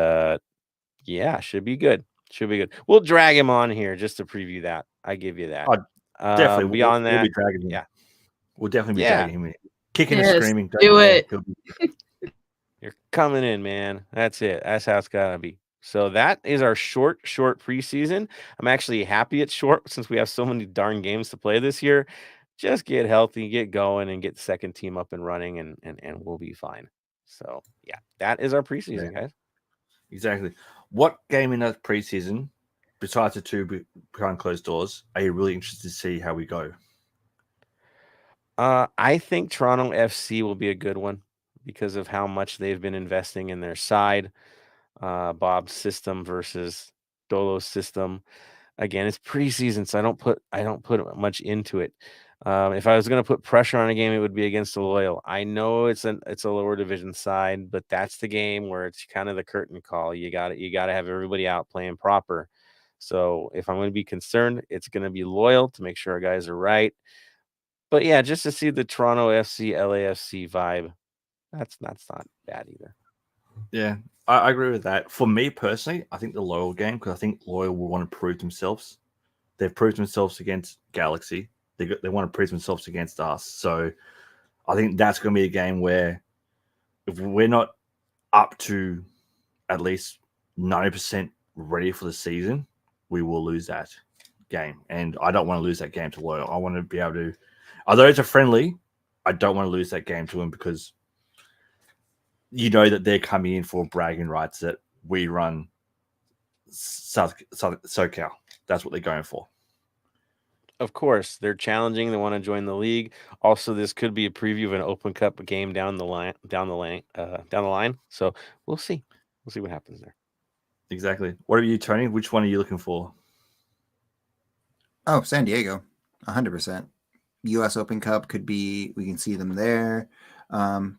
yeah, should be good. Should be good. We'll drag him on here just to preview that. I give you that. Definitely. Beyond we'll that, be dragging him. yeah. We'll definitely be dragging him in. Kicking and Yes, screaming. do it. You're coming in, man. That's it. That's how it's got to be. So that is our short preseason. I'm actually happy it's short since we have so many darn games to play this year. Just get healthy, get going, and get the second team up and running, and we'll be fine. So, yeah, that is our preseason, guys. Exactly. What game in that preseason, besides the two behind closed doors, are you really interested to see how we go? I think Toronto FC will be a good one because of how much they've been investing in their side. Bob's system versus Dolo's system. Again, it's preseason, so I don't put much into it. If I was going to put pressure on a game, it would be against the Loyal. I know it's a lower division side, but that's the game where it's kind of the curtain call. You got to have everybody out playing proper. So if I'm going to be concerned, it's going to be Loyal to make sure our guys are right. But yeah, just to see the Toronto FC LAFC vibe, that's not bad either. Yeah, I agree with that. For me personally, I think the Loyal game, because I think Loyal will want to prove themselves. They've proved themselves against Galaxy. They want to prove themselves against us. So I think that's going to be a game where if we're not up to at least 90% ready for the season, we will lose that game. And I don't want to lose that game to Loyal. I want to be able to, although it's a friendly, I don't want to lose that game to them because you know that they're coming in for bragging rights that we run SoCal. That's what they're going for. Of course, they're challenging. They want to join the league. Also, this could be a preview of an Open Cup game down the line. So we'll see. We'll see what happens there. Exactly. What are you, Tony? Which one are you looking for? Oh, San Diego, 100%. U.S. Open Cup could be. We can see them there.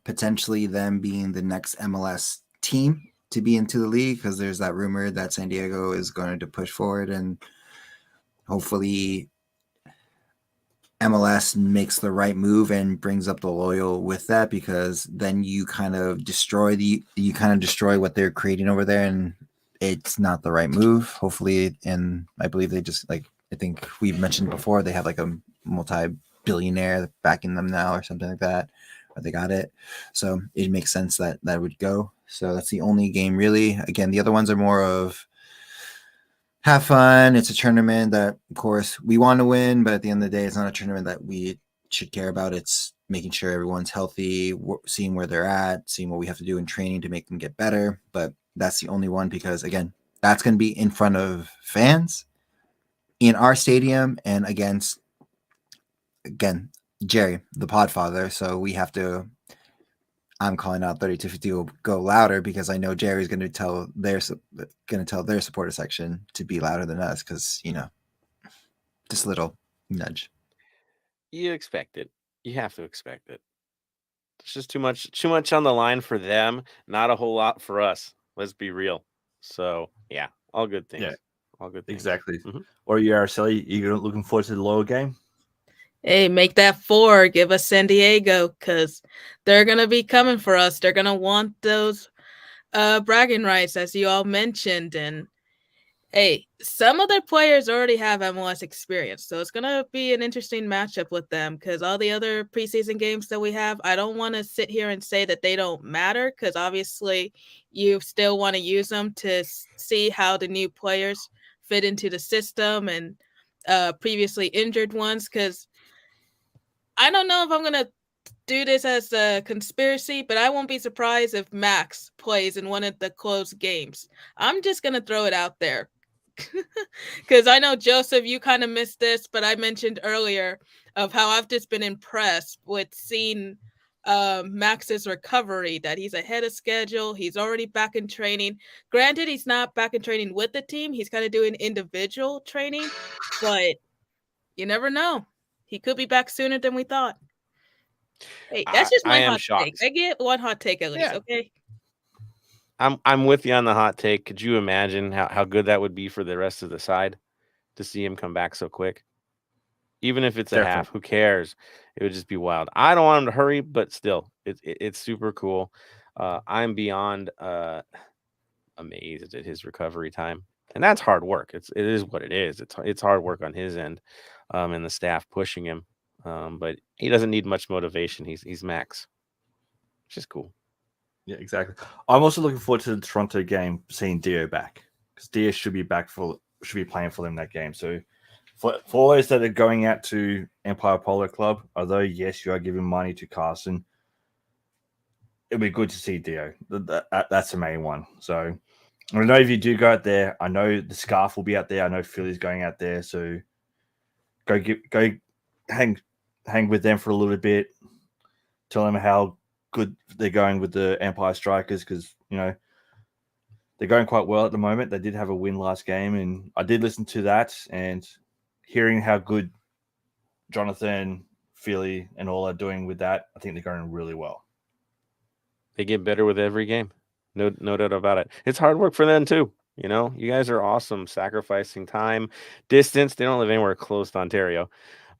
Potentially them being the next MLS team to be into the league because there's that rumor that San Diego is going to push forward and hopefully MLS makes the right move and brings up the loyal with that, because then you kind of destroy what they're creating over there, and it's not the right move. Hopefully, and I believe they just I think we've mentioned before, they have like a multi-billionaire backing them now or something like that, or they got it. So it makes sense that would go. So that's the only game really. Again, the other ones are more of have fun. It's a tournament that, of course, we want to win, but at the end of the day, it's not a tournament that we should care about. It's making sure everyone's healthy, seeing where they're at, seeing what we have to do in training to make them get better. But that's the only one because, again, that's going to be in front of fans in our stadium and against, again, Jerry, the Podfather. So we have to. I'm calling out 3250 will go louder because I know Jerry's going to tell their supporter section to be louder than us because, just a little nudge. You expect it. You have to expect it. It's just too much on the line for them, not a whole lot for us. Let's be real. So, yeah, all good things. Yeah, all good things. Exactly. Mhm. Or you, Araceli, you looking forward to the lower game? Hey, make that 4. Give us San Diego because they're going to be coming for us. They're going to want those bragging rights, as you all mentioned. And hey, some of their players already have MLS experience. So it's going to be an interesting matchup with them because all the other preseason games that we have, I don't want to sit here and say that they don't matter because obviously you still want to use them to see how the new players fit into the system and previously injured ones because I don't know if I'm going to do this as a conspiracy, but I won't be surprised if Max plays in one of the close games. I'm just going to throw it out there. Because I know, Joseph, you kind of missed this, but I mentioned earlier of how I've just been impressed with seeing Max's recovery, that he's ahead of schedule. He's already back in training. Granted, he's not back in training with the team. He's kind of doing individual training, but you never know. He could be back sooner than we thought. Hey, that's just I my am hot take. shocked. I get one hot take at least, Yeah. okay? I'm with you on the hot take. Could you imagine how good that would be for the rest of the side to see him come back so quick? Even if it's a Definitely. half, who cares? It would just be wild. I don't want him to hurry, but still, it's super cool. I'm beyond amazed at his recovery time, and that's hard work. It is what it is. It's hard work on his end, and the staff pushing him. But he doesn't need much motivation. He's Max, which is cool. Yeah, exactly. I'm also looking forward to the Toronto game, seeing Dio back because Dio should be playing for them that game. So for all those that are going out to Empire Polo Club, although yes, you are giving money to Carson, it'll be good to see Dio. That's the main one. So I know if you do go out there, I know the Scarf will be out there. I know Philly's going out there, so go hang with them for a little bit. Tell them how good they're going with the Empire Strikers because they're going quite well at the moment. They did have a win last game, and I did listen to that and hearing how good Jonathan, Philly, and all are doing with that. I think they're going really well. They get better with every game. No doubt about it. It's hard work for them too. You guys are awesome, sacrificing time, distance. They don't live anywhere close to Ontario.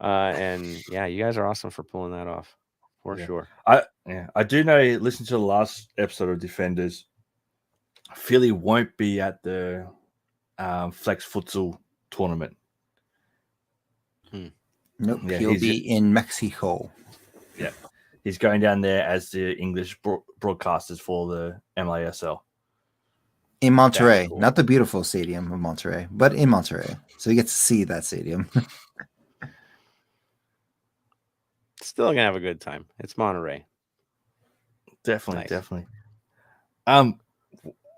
And yeah, you guys are awesome for pulling that off for sure. I do know, listen to the last episode of Defenders, Philly won't be at the Flex Futsal tournament. Nope, he'll be in Mexico. Yeah, he's going down there as the English broadcasters for the MISL. In Monterrey, cool. Not the beautiful stadium of Monterrey, but in Monterrey. So you get to see that stadium. Still going to have a good time. It's Monterrey. Definitely, nice. Definitely.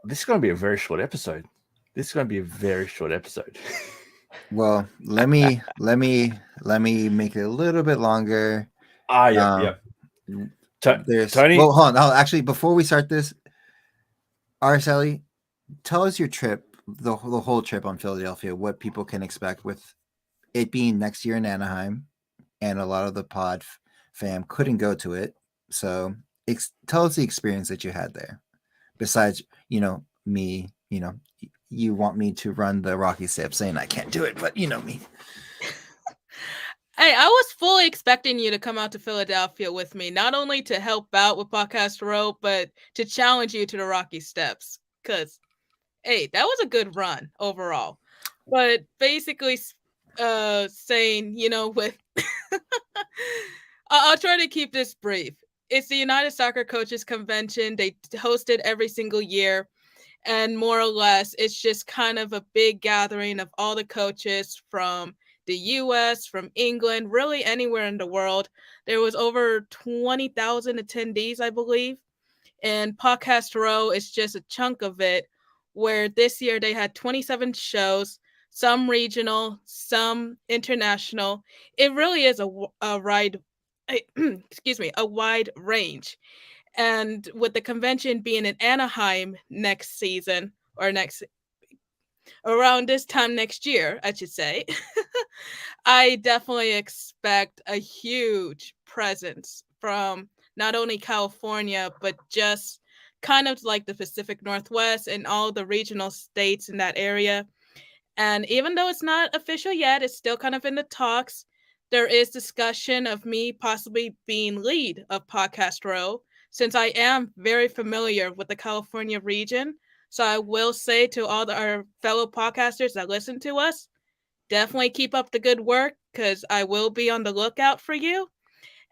This is going to be a very short episode. Well, let me make it a little bit longer. Yeah. Tony. Well, hold on. Actually, before we start this, Araceli, tell us your trip, the whole trip on Philadelphia. What people can expect with it being next year in Anaheim, and a lot of the pod fam couldn't go to it. So tell us the experience that you had there. Besides, me, you want me to run the Rocky Step saying I can't do it, but me. Hey, I was fully expecting you to come out to Philadelphia with me, not only to help out with Podcast Row, but to challenge you to the Rocky Steps. Because, hey, that was a good run overall. But basically, saying, with I'll try to keep this brief. It's the United Soccer Coaches Convention. They host it every single year. And more or less, it's just kind of a big gathering of all the coaches from the US, from England, really anywhere in the world. There was over 20,000 attendees, I believe. And Podcast Row is just a chunk of it, where this year they had 27 shows, some regional, some international. It really is a wide, a wide range. And with the convention being in Anaheim next season, or around this time next year, I should say, I definitely expect a huge presence from not only California, but just kind of like the Pacific Northwest and all the regional states in that area. And even though it's not official yet, it's still kind of in the talks. There is discussion of me possibly being lead of Podcast Row, since I am very familiar with the California region. So I will say to our fellow podcasters that listen to us, definitely keep up the good work, because I will be on the lookout for you.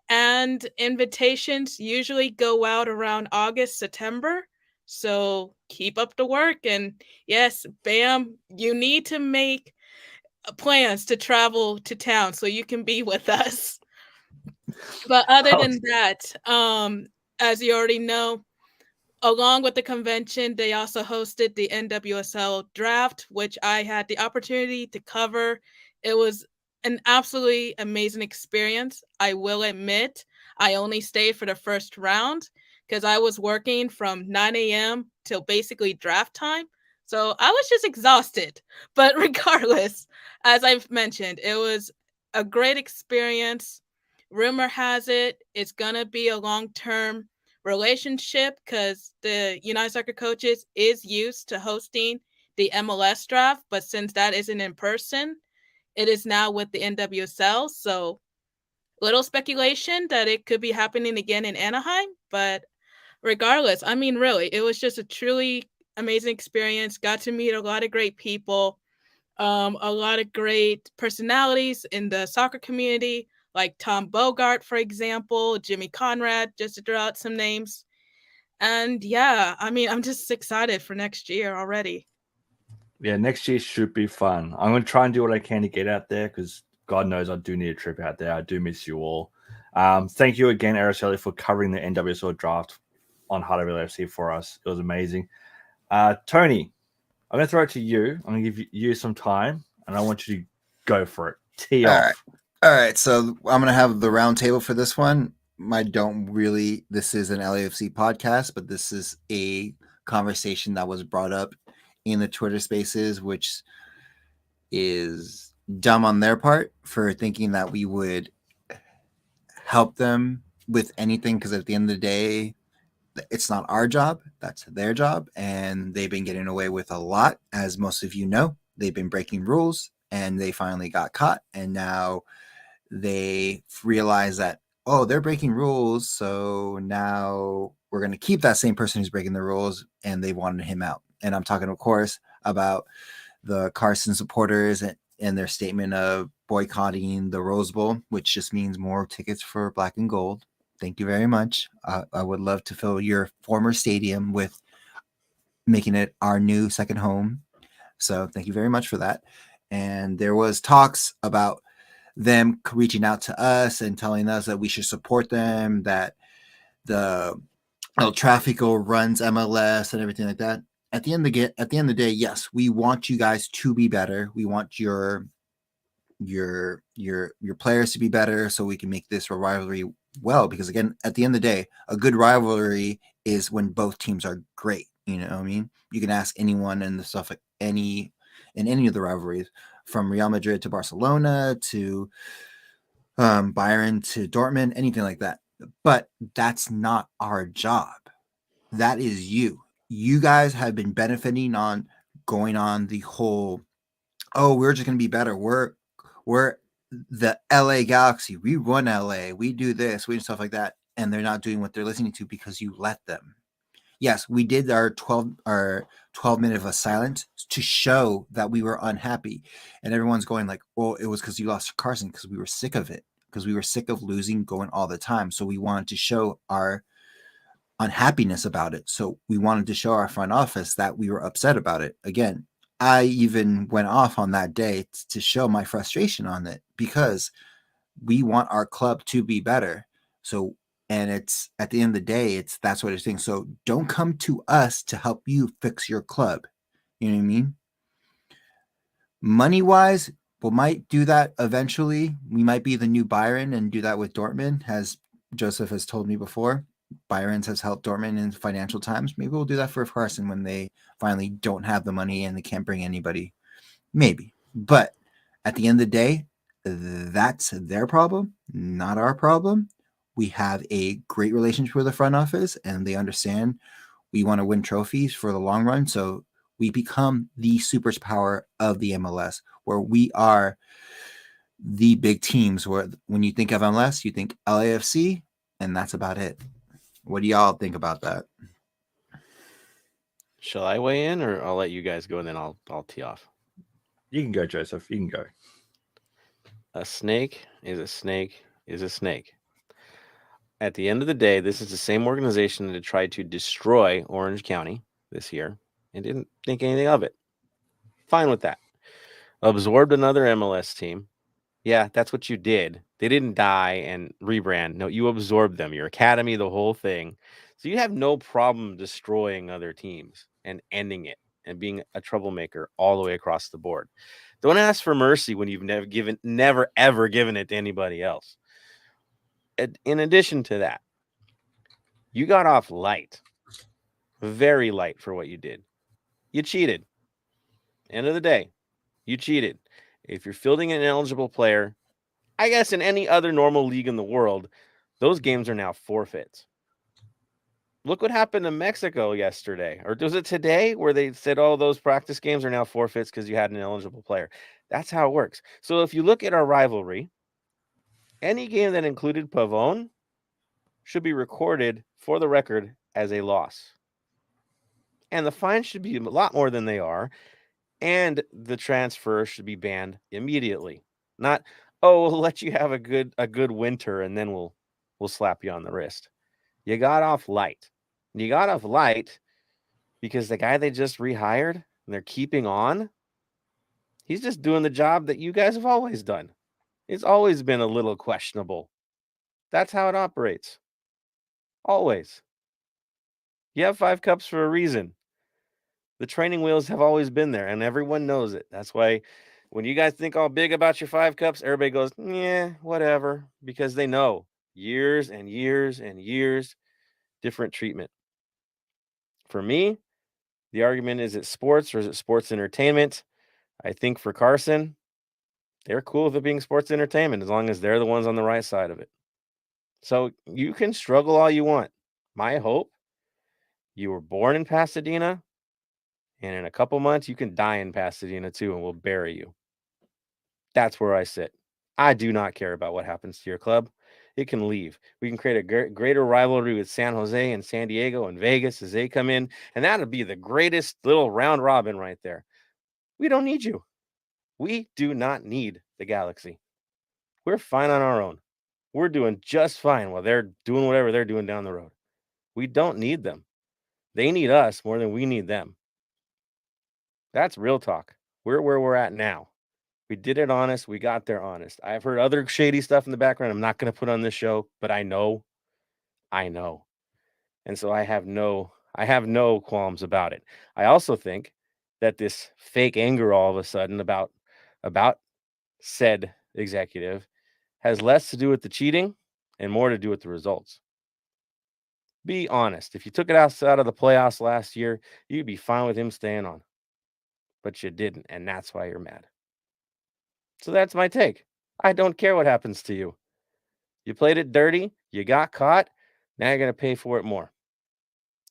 And invitations usually go out around August, September. So keep up the work. And yes, Bam, you need to make plans to travel to town so you can be with us. But other than that, as you already know, along with the convention, they also hosted the NWSL draft, which I had the opportunity to cover. It was an absolutely amazing experience. I will admit, I only stayed for the first round because I was working from 9 a.m. till basically draft time. So I was just exhausted. But regardless, as I've mentioned, it was a great experience. Rumor has it it's going to be a long-term relationship, because the United Soccer Coaches is used to hosting the MLS draft, but since that isn't in person, it is now with the NWSL. So little speculation that it could be happening again in Anaheim. But regardless, I mean, really, it was just a truly amazing experience. Got to meet a lot of great people, a lot of great personalities in the soccer community, like Tom Bogart, for example, Jimmy Conrad, just to throw out some names. And yeah, I mean, I'm just excited for next year already. Yeah, next year should be fun. I'm going to try and do what I can to get out there, because God knows I do need a trip out there. I do miss you all. Thank you again, Araceli, for covering the NWSL draft on Heart of LAFC for us. It was amazing. Tony, I'm going to throw it to you. I'm going to give you some time, and I want you to go for it. Tee off. All right. So I'm going to have the round table for this one. This is an LAFC podcast, but this is a conversation that was brought up in the Twitter spaces, which is dumb on their part for thinking that we would help them with anything, because at the end of the day, it's not our job, that's their job, and they've been getting away with a lot. As most of you know, they've been breaking rules, and they finally got caught, and now they realize that, oh, they're breaking rules, so now we're going to keep that same person who's breaking the rules, and they wanted him out. And I'm talking, of course, about the Carson supporters and their statement of boycotting the Rose Bowl, which just means more tickets for black and gold. Thank you very much. I would love to fill your former stadium with making it our new second home. So thank you very much for that. And there was talks about them reaching out to us and telling us that we should support them, that the El Tráfico runs MLS and everything like that. At the end of the day, yes, we want you guys to be better. We want your players to be better, so we can make this a rivalry well. Because again, at the end of the day, a good rivalry is when both teams are great. You know what I mean? You can ask anyone in the stuff like any of the rivalries, from Real Madrid to Barcelona to Bayern to Dortmund, anything like that. But that's not our job. That is you. You guys have been benefiting on going on the whole, oh, we're just going to be better. We're the LA Galaxy, we run LA, we do this, we do stuff like that, and they're not doing what they're listening to because you let them. Yes, we did our 12 minute of silence to show that we were unhappy, and everyone's going like, "Well, it was because you lost Carson," because we were sick of it, because we were sick of losing going all the time. So we wanted to show our unhappiness about it. So we wanted to show our front office that we were upset about it. Again, I even went off on that day to show my frustration on it because we want our club to be better. So, and it's at the end of the day, that's what it's saying. So don't come to us to help you fix your club. You know what I mean? Money wise, we might do that eventually. We might be the new Byron and do that with Dortmund, as Joseph has told me before. Byron's has helped Dortmund in financial times. Maybe we'll do that for Carson when they finally don't have the money and they can't bring anybody. Maybe. But at the end of the day, that's their problem, not our problem. We have a great relationship with the front office, and they understand we want to win trophies for the long run. So we become the superpower of the MLS, where we are the big teams. Where when you think of MLS, you think LAFC, and that's about it. What do y'all think about that? Shall I weigh in, or I'll let you guys go and then I'll tee off? You can go, Joseph. You can go. A snake is a snake is a snake. At the end of the day, this is the same organization that tried to destroy Orange County this year and didn't think anything of it. Fine with that. Absorbed another MLS team. Yeah, that's what you did. They didn't die and rebrand. No, you absorbed them, your academy, the whole thing. So you have no problem destroying other teams and ending it and being a troublemaker all the way across the board. Don't ask for mercy when you've never ever given it to anybody else. In addition to that, you got off light, very light for what you did. You cheated. End of the day, you cheated. If you're fielding an ineligible player, I guess in any other normal league in the world, those games are now forfeits. Look what happened to Mexico yesterday. Or was it today where they said, oh, those practice games are now forfeits because you had an ineligible player? That's how it works. So if you look at our rivalry, any game that included Pavone should be recorded for the record as a loss. And the fine should be a lot more than they are. And the transfer should be banned immediately. Not, oh, we'll let you have a good winter and then we'll slap you on the wrist. You got off light. You got off light because the guy they just rehired and they're keeping on, he's just doing the job that you guys have always done. It's always been a little questionable. That's how it operates. Always. You have 5 cups for a reason. The training wheels have always been there, and everyone knows it. That's why when you guys think all big about your 5 cups, everybody goes, yeah, whatever, because they know years and years and years, different treatment. For me, the argument is it sports or is it sports entertainment? I think for Carson, they're cool with it being sports entertainment as long as they're the ones on the right side of it. So you can struggle all you want. My hope, you were born in Pasadena, and in a couple months, you can die in Pasadena too, and we'll bury you. That's where I sit. I do not care about what happens to your club. It can leave. We can create a greater rivalry with San Jose and San Diego and Vegas as they come in, and that'll be the greatest little round robin right there. We don't need you. We do not need the Galaxy. We're fine on our own. We're doing just fine while they're doing whatever they're doing down the road. We don't need them. They need us more than we need them. That's real talk. We're where we're at now. We did it honest. We got there honest. I've heard other shady stuff in the background. I'm not going to put on this show, but I know. And so I have no qualms about it. I also think that this fake anger all of a sudden about said executive has less to do with the cheating and more to do with the results. Be honest. If you took it outside of the playoffs last year, you'd be fine with him staying on. But you didn't, and that's why you're mad. So that's my take. I don't care what happens to you. You played it dirty. You got caught. Now you're going to pay for it more.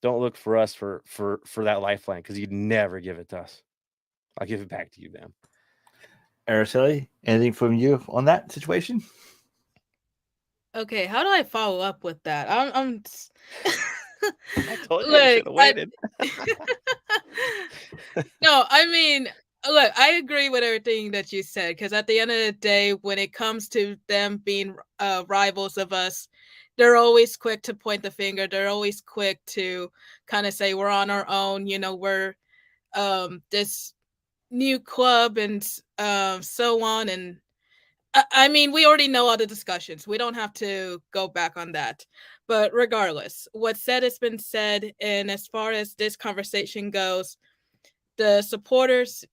Don't look for us for that lifeline because you'd never give it to us. I'll give it back to you, Ben. Araceli, anything from you on that situation? Okay, how do I follow up with that? I'm I told you you look, should have waited. No, I mean, look, I agree with everything that you said because at the end of the day, when it comes to them being rivals of us, they're always quick to point the finger. They're always quick to kind of say we're on our own. We're this new club and so on. And I mean, we already know all the discussions. We don't have to go back on that. But regardless, what's said has been said. And as far as this conversation goes, the supporters,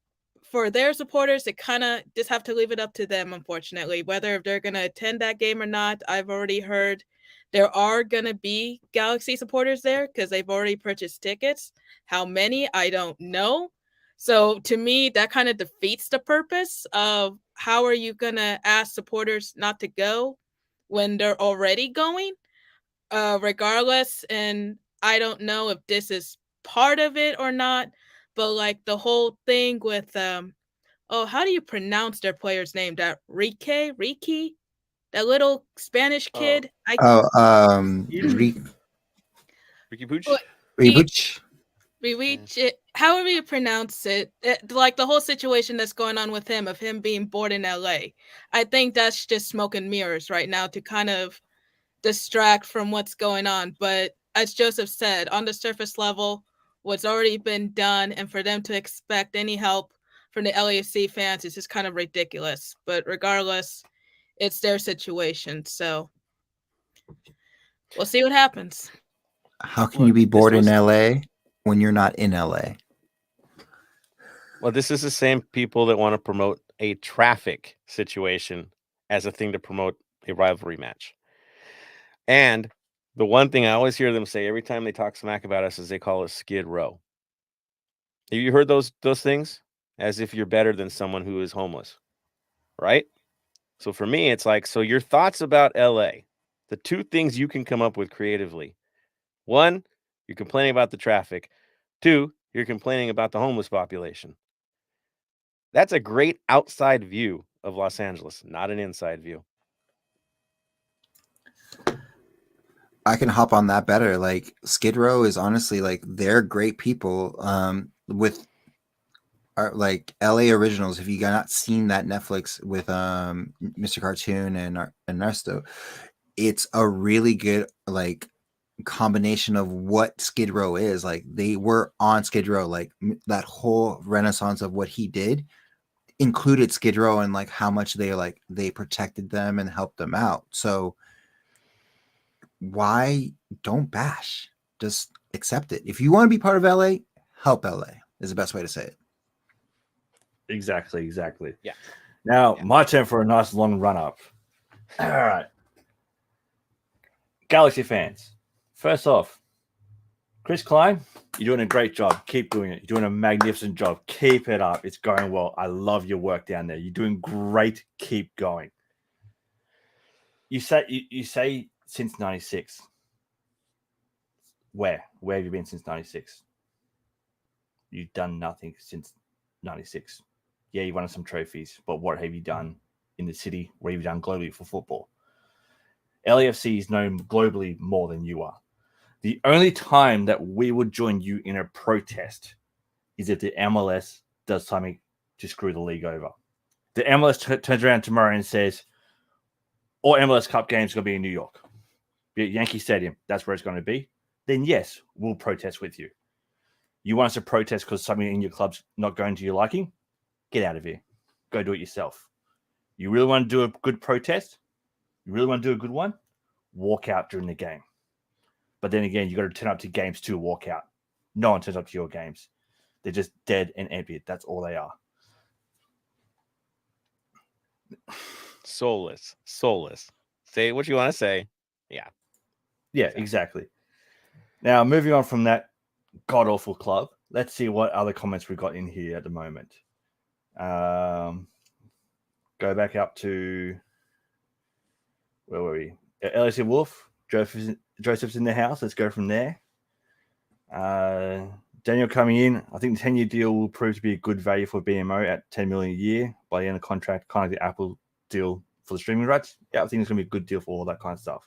for their supporters, it kind of just have to leave it up to them, unfortunately, whether if they're going to attend that game or not. I've already heard there are going to be Galaxy supporters there because they've already purchased tickets. How many, I don't know. So to me, that kind of defeats the purpose of how are you going to ask supporters not to go when they're already going, regardless. And I don't know if this is part of it or not, but like the whole thing with how do you pronounce their player's name? That Ricky, that little Spanish kid. Ricky Pooch. However you pronounce it, like the whole situation that's going on with him, of him being bored in LA. I think that's just smoke and mirrors right now to kind of distract from what's going on. But as Joseph said, on the surface level, what's already been done, and for them to expect any help from the LAFC fans is just kind of ridiculous. But regardless, it's their situation. So we'll see what happens. How can you be bored in LA when you're not in LA? Well, this is the same people that want to promote a traffic situation as a thing to promote a rivalry match. And the one thing I always hear them say every time they talk smack about us is they call us Skid Row. Have you heard those things? As if you're better than someone who is homeless, right? So for me, it's like, so your thoughts about LA, the two things you can come up with creatively. One, you're complaining about the traffic. Two, you're complaining about the homeless population. That's a great outside view of Los Angeles, not an inside view. I can hop on that better. Like Skid Row is honestly like they're great people. With like LA Originals. If you got not seen that Netflix with Mr. Cartoon and Ernesto, it's a really good like combination of what Skid Row is. Like they were on Skid Row, like that whole renaissance of what he did included Skid Row and like how much they protected them and helped them out. So why don't bash? Just accept it. If you want to be part of LA, help LA is the best way to say it. Exactly. Yeah. Now, my turn for a nice long run up. All right. Galaxy fans, first off, Chris Klein, you're doing a great job. Keep doing it. You're doing a magnificent job. Keep it up. It's going well. I love your work down there. You're doing great. Keep going. You say since 96. Where have you been since 96? You've done nothing since 96. Yeah, you won some trophies, but what have you done in the city? What have you done globally for football? LAFC is known globally more than you are. The only time that we would join you in a protest is if the MLS does something to screw the league over. The MLS turns around tomorrow and says, all MLS Cup games are going to be in New York. Be at Yankee Stadium. That's where it's going to be. Then yes, we'll protest with you. You want us to protest because something in your club's not going to your liking? Get out of here. Go do it yourself. You really want to do a good protest? You really want to do a good one? Walk out during the game. But then again, you got to turn up to games to walk out. No one turns up to your games. They're just dead and empty. That's all they are. Soulless. Say what you want to say. Yeah, exactly. Now, moving on from that god-awful club, let's see what other comments we got in here at the moment. Go back up to, where were we? LSC Wolf, Joseph's in the house. Let's go from there. Daniel coming in, I think the 10-year deal will prove to be a good value for BMO at $10 million a year by the end of the contract, kind of the Apple deal for the streaming rights. Yeah, I think it's going to be a good deal for all that kind of stuff.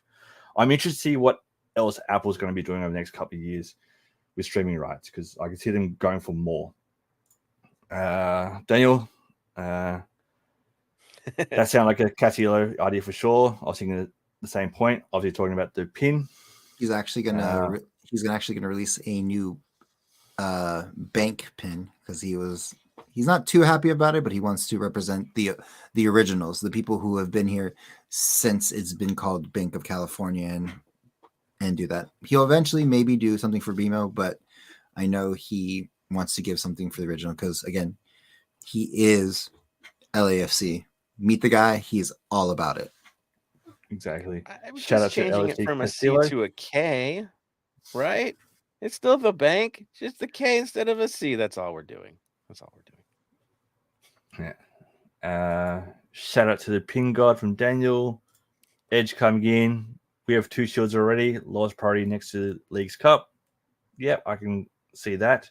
I'm interested to see what else Apple's going to be doing over the next couple of years with streaming rights, because I can see them going for more. Daniel, that sounded like a Castillo idea for sure. I was thinking the same point. Obviously, talking about the pin. He's actually gonna release a new bank pin because he's not too happy about it, but he wants to represent the originals, the people who have been here since it's been called Bank of California, and do that. He'll eventually maybe do something for BMO, but I know he wants to give something for the original because, again, he is LAFC. Meet the guy; he's all about it. Exactly. I was Shout out just to changing it LFC from a Castillo. C to a K, right? It's still the bank, just the K instead of a C. That's all we're doing. Yeah. Shout out to the pin god from Daniel. Edge coming in. We have 2 shields already. Lowest priority next to the League's Cup. Yep, I can see that.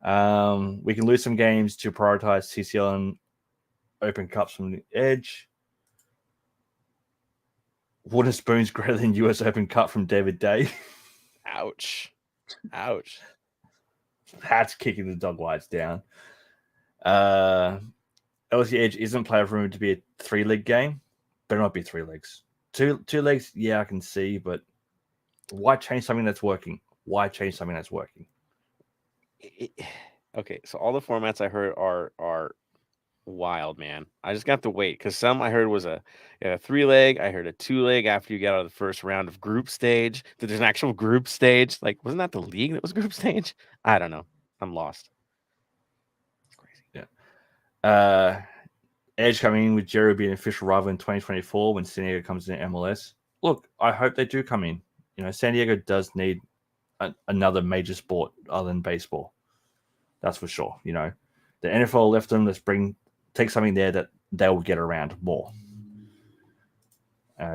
We can lose some games to prioritize CCL and Open Cups from the Edge. Wooden spoons greater than US Open Cup from David Day. Ouch. That's kicking the dog whites down. LC Edge isn't player rumored to be a 3-leg game. Better not be 3 legs. Two legs, yeah, I can see, but why change something that's working? Okay, so all the formats I heard are wild, man. I just got to wait because some I heard was a 3-leg. I heard a 2-leg after you get out of the first round of group stage. That there's an actual group stage. Like, wasn't that the league that was group stage? I don't know. I'm lost. It's crazy. Yeah. Edge coming in with Jerry being an official rival in 2024 when San Diego comes in MLS. Look, I hope they do come in. San Diego does need another major sport other than baseball. That's for sure. The NFL left them. Let's take something there that they will get around more.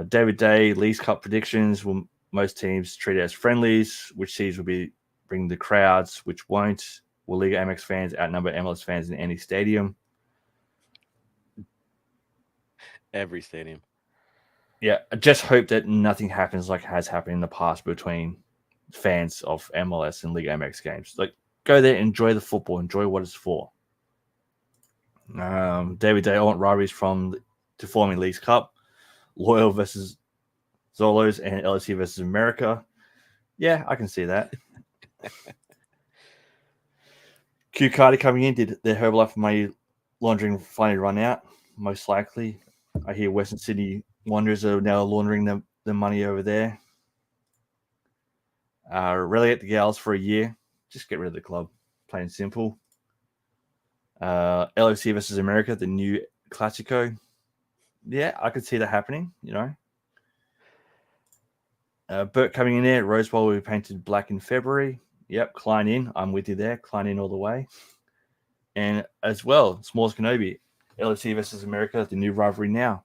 David Day, League's Cup predictions. Will most teams treat it as friendlies? Which teams will be bringing the crowds? Which won't? Will Liga MX fans outnumber MLS fans in any stadium? Every stadium. Yeah, I just hope that nothing happens like has happened in the past between fans of MLS and Liga MX games. Like, go there, enjoy the football, enjoy what it's for. David Day, I want rivalries to form in League's Cup. Loyal versus Zolos and LSU versus America. Yeah, I can see that. Q Cardi coming in. Did their Herbalife money laundering finally run out? Most likely. I hear Western Sydney Wanderers are now laundering the money over there. Relegate the Gals for a year. Just get rid of the club. Plain and simple. LFC versus America, the new Classico. Yeah, I could see that happening, Burt coming in there. Rose Bowl will be painted black in February. Yep, Klein in. I'm with you there. Klein in all the way. And as well, Smalls Kenobi, LFC versus America, the new rivalry now.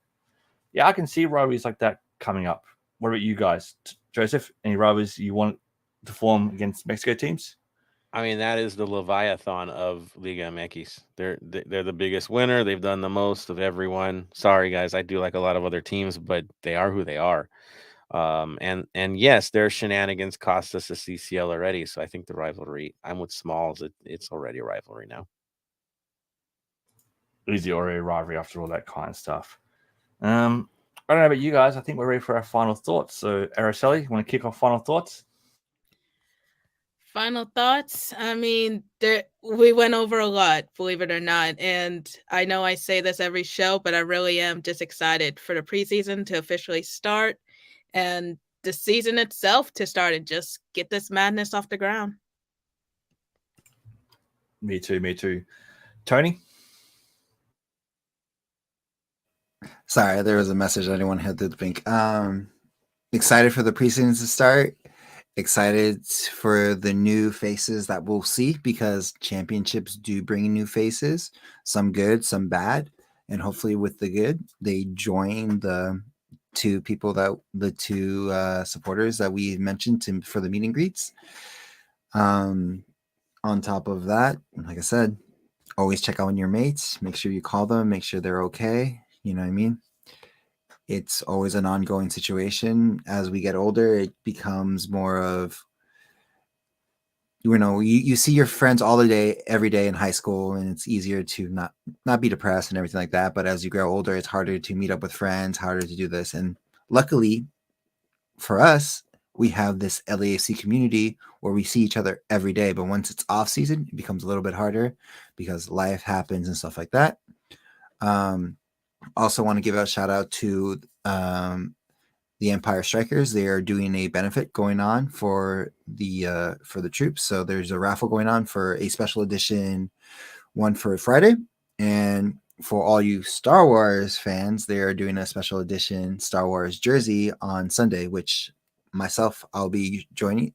Yeah, I can see rivalries like that coming up. What about you guys? Joseph, any rivalries you want to form against Mexico teams? I mean, that is the Leviathan of Liga MX. They're the biggest winner. They've done the most of everyone. Sorry, guys. I do like a lot of other teams, but they are who they are. And yes, their shenanigans cost us a CCL already. So I think the rivalry, I'm with Smalls. It's already a rivalry now. Easy already a rivalry after all that kind of stuff. I don't know about you guys. I think we're ready for our final thoughts. So, Araceli, you want to kick off final thoughts? Final thoughts? I mean, we went over a lot, believe it or not. And I know I say this every show, but I really am just excited for the preseason to officially start and the season itself to start and just get this madness off the ground. Me too. Tony? Sorry, there was a message I didn't want to hit the blink. Excited for the preseason to start. Excited for the new faces that we'll see because championships do bring new faces, some good, some bad, and hopefully with the good, they join the two supporters that we mentioned for the meet and greets. On top of that, like I said, always check on your mates. Make sure you call them. Make sure they're okay. You know what I mean? It's always an ongoing situation. As we get older, it becomes more of, you see your friends all the day, every day in high school, and it's easier to not be depressed and everything like that. But as you grow older, it's harder to meet up with friends, harder to do this. And luckily for us, we have this LAFC community where we see each other every day. But once it's off season, it becomes a little bit harder because life happens and stuff like that. Also want to give a shout out to the Empire Strikers. They are doing a benefit going on for the troops. So there's a raffle going on for a special edition one for Friday, and for all you Star Wars fans, they are doing a special edition Star Wars jersey on Sunday, which myself I'll be going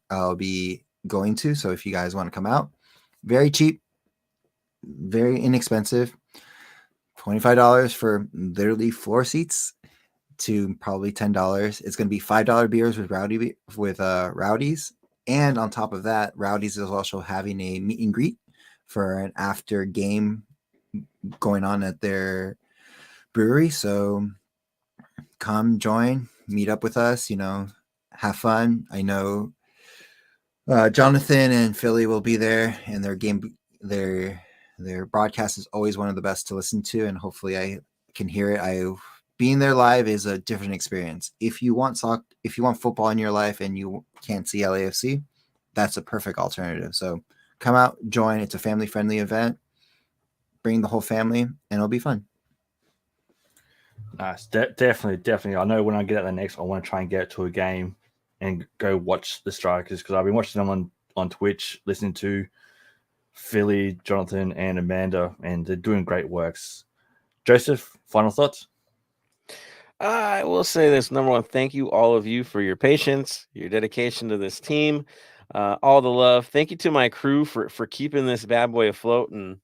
to. So if you guys want to come out, very cheap, very inexpensive, $25 for literally floor seats to probably $10. It's going to be $5 beers with Rowdies, and on top of that, Rowdies is also having a meet and greet for an after game going on at their brewery. So come join, meet up with us, have fun. I know Jonathan and Philly will be there, and their broadcast is always one of the best to listen to, and hopefully I can hear it. Being there live is a different experience. If you want football in your life and you can't see LAFC, that's a perfect alternative. So come out, join. It's a family-friendly event. Bring the whole family, and it'll be fun. Nice. Definitely. I know when I get out there next, I want to try and get to a game and go watch the Strikers, because I've been watching them on Twitch, listening to Philly, Jonathan, and Amanda, and they're doing great works. Joseph, final thoughts? I will say this. Number one, thank you, all of you, for your patience, your dedication to this team, all the love. Thank you to my crew for keeping this bad boy afloat and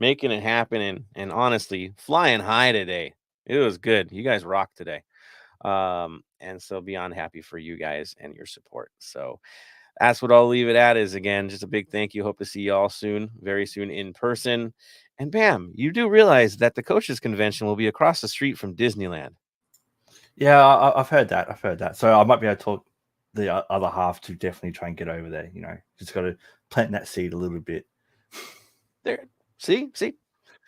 making it happen, and honestly, flying high today. It was good. You guys rocked today. And so beyond happy for you guys and your support. So that's what I'll leave it at, is, again, just a big thank you. Hope to see you all soon, very soon in person. And bam, you do realize that the coaches convention will be across the street from Disneyland. Yeah, I've heard that. So I might be able to talk the other half to definitely try and get over there. Just got to plant that seed a little bit. There, see,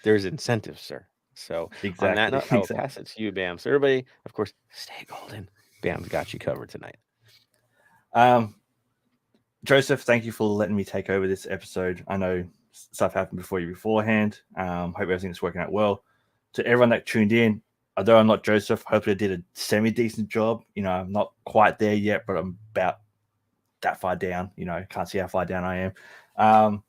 there's incentives, sir. So on that note, I will pass it to you, Bam. So everybody, of course, stay golden. Bam's got you covered tonight. Joseph, thank you for letting me take over this episode. I know stuff happened beforehand. Hope everything's working out well. To everyone that tuned in, although I'm not Joseph, hopefully I did a semi-decent job. I'm not quite there yet, but I'm about that far down. Can't see how far down I am.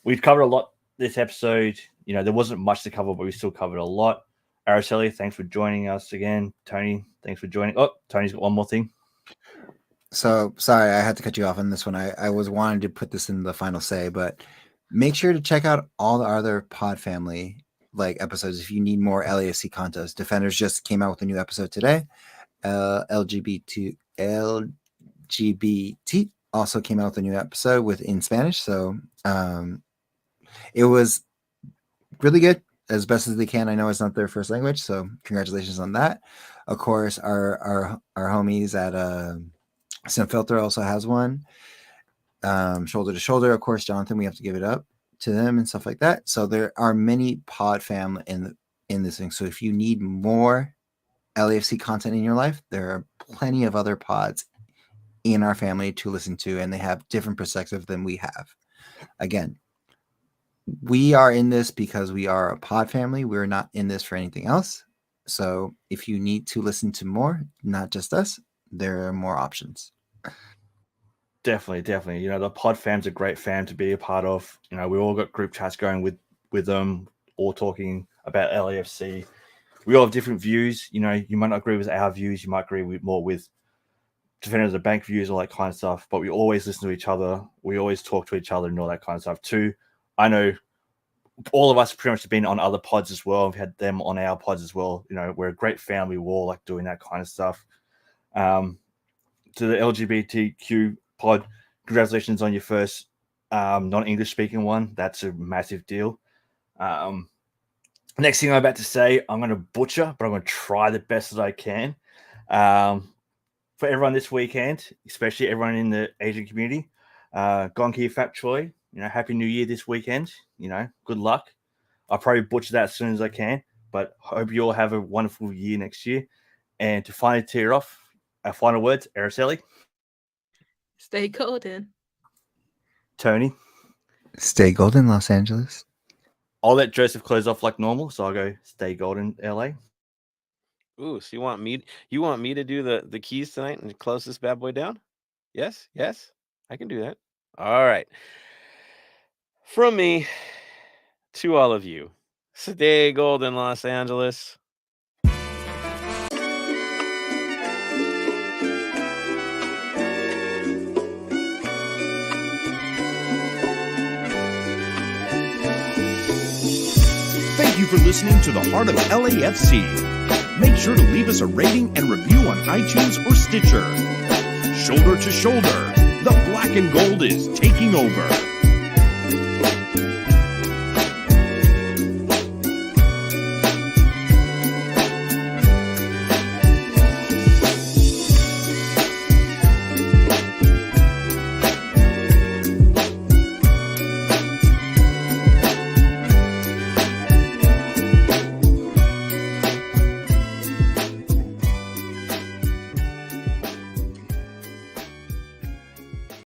We've covered a lot this episode. There wasn't much to cover, but we still covered a lot. Araceli, thanks for joining us again. Tony, thanks for joining. Oh, Tony's got one more thing. So sorry, I had to cut you off on this one. I was wanting to put this in the final say, but make sure to check out all the other Pod Family episodes if you need more LAFC content. Defenders just came out with a new episode today. LGBT also came out with a new episode in Spanish. So it was really good, as best as they can. I know it's not their first language, so congratulations on that. Of course, our homies at Sim Filter also has one. Shoulder to Shoulder, of course, Jonathan, we have to give it up to them and stuff like that. So there are many pod fam in this thing. So if you need more LAFC content in your life, there are plenty of other pods in our family to listen to, and they have different perspectives than we have. Again, we are in this because we are a pod family. We're not in this for anything else. So if you need to listen to more, not just us, there are more options. Definitely. The pod fam's a great fam to be a part of. We all got group chats going with them, all talking about LAFC. We all have different views. You might not agree with our views. You might agree more with Defenders of the Bank views, all that kind of stuff. But we always listen to each other. We always talk to each other and all that kind of stuff too. I know all of us pretty much have been on other pods as well. We've had them on our pods as well. We're a great family. We're all doing that kind of stuff. To the LGBTQ pod, congratulations on your first non-English speaking one. That's a massive deal. Next thing I'm about to say, I'm going to butcher, but I'm going to try the best that I can. For everyone this weekend, especially everyone in the Asian community, Gonki Fat Choi, Happy New Year this weekend. Good luck. I'll probably butcher that as soon as I can, but hope you all have a wonderful year next year. And to finally tear off, our final words, Araceli. Stay golden. Tony. Stay golden, Los Angeles. I'll let Joseph close off like normal, so I'll go stay golden, LA. Ooh, so you want me to do the keys tonight and close this bad boy down? Yes, I can do that. All right. From me to all of you, stay golden, Los Angeles. Thank you for listening to the Heart of LAFC. Make sure to leave us a rating and review on iTunes or Stitcher. Shoulder to shoulder, the black and gold is taking over.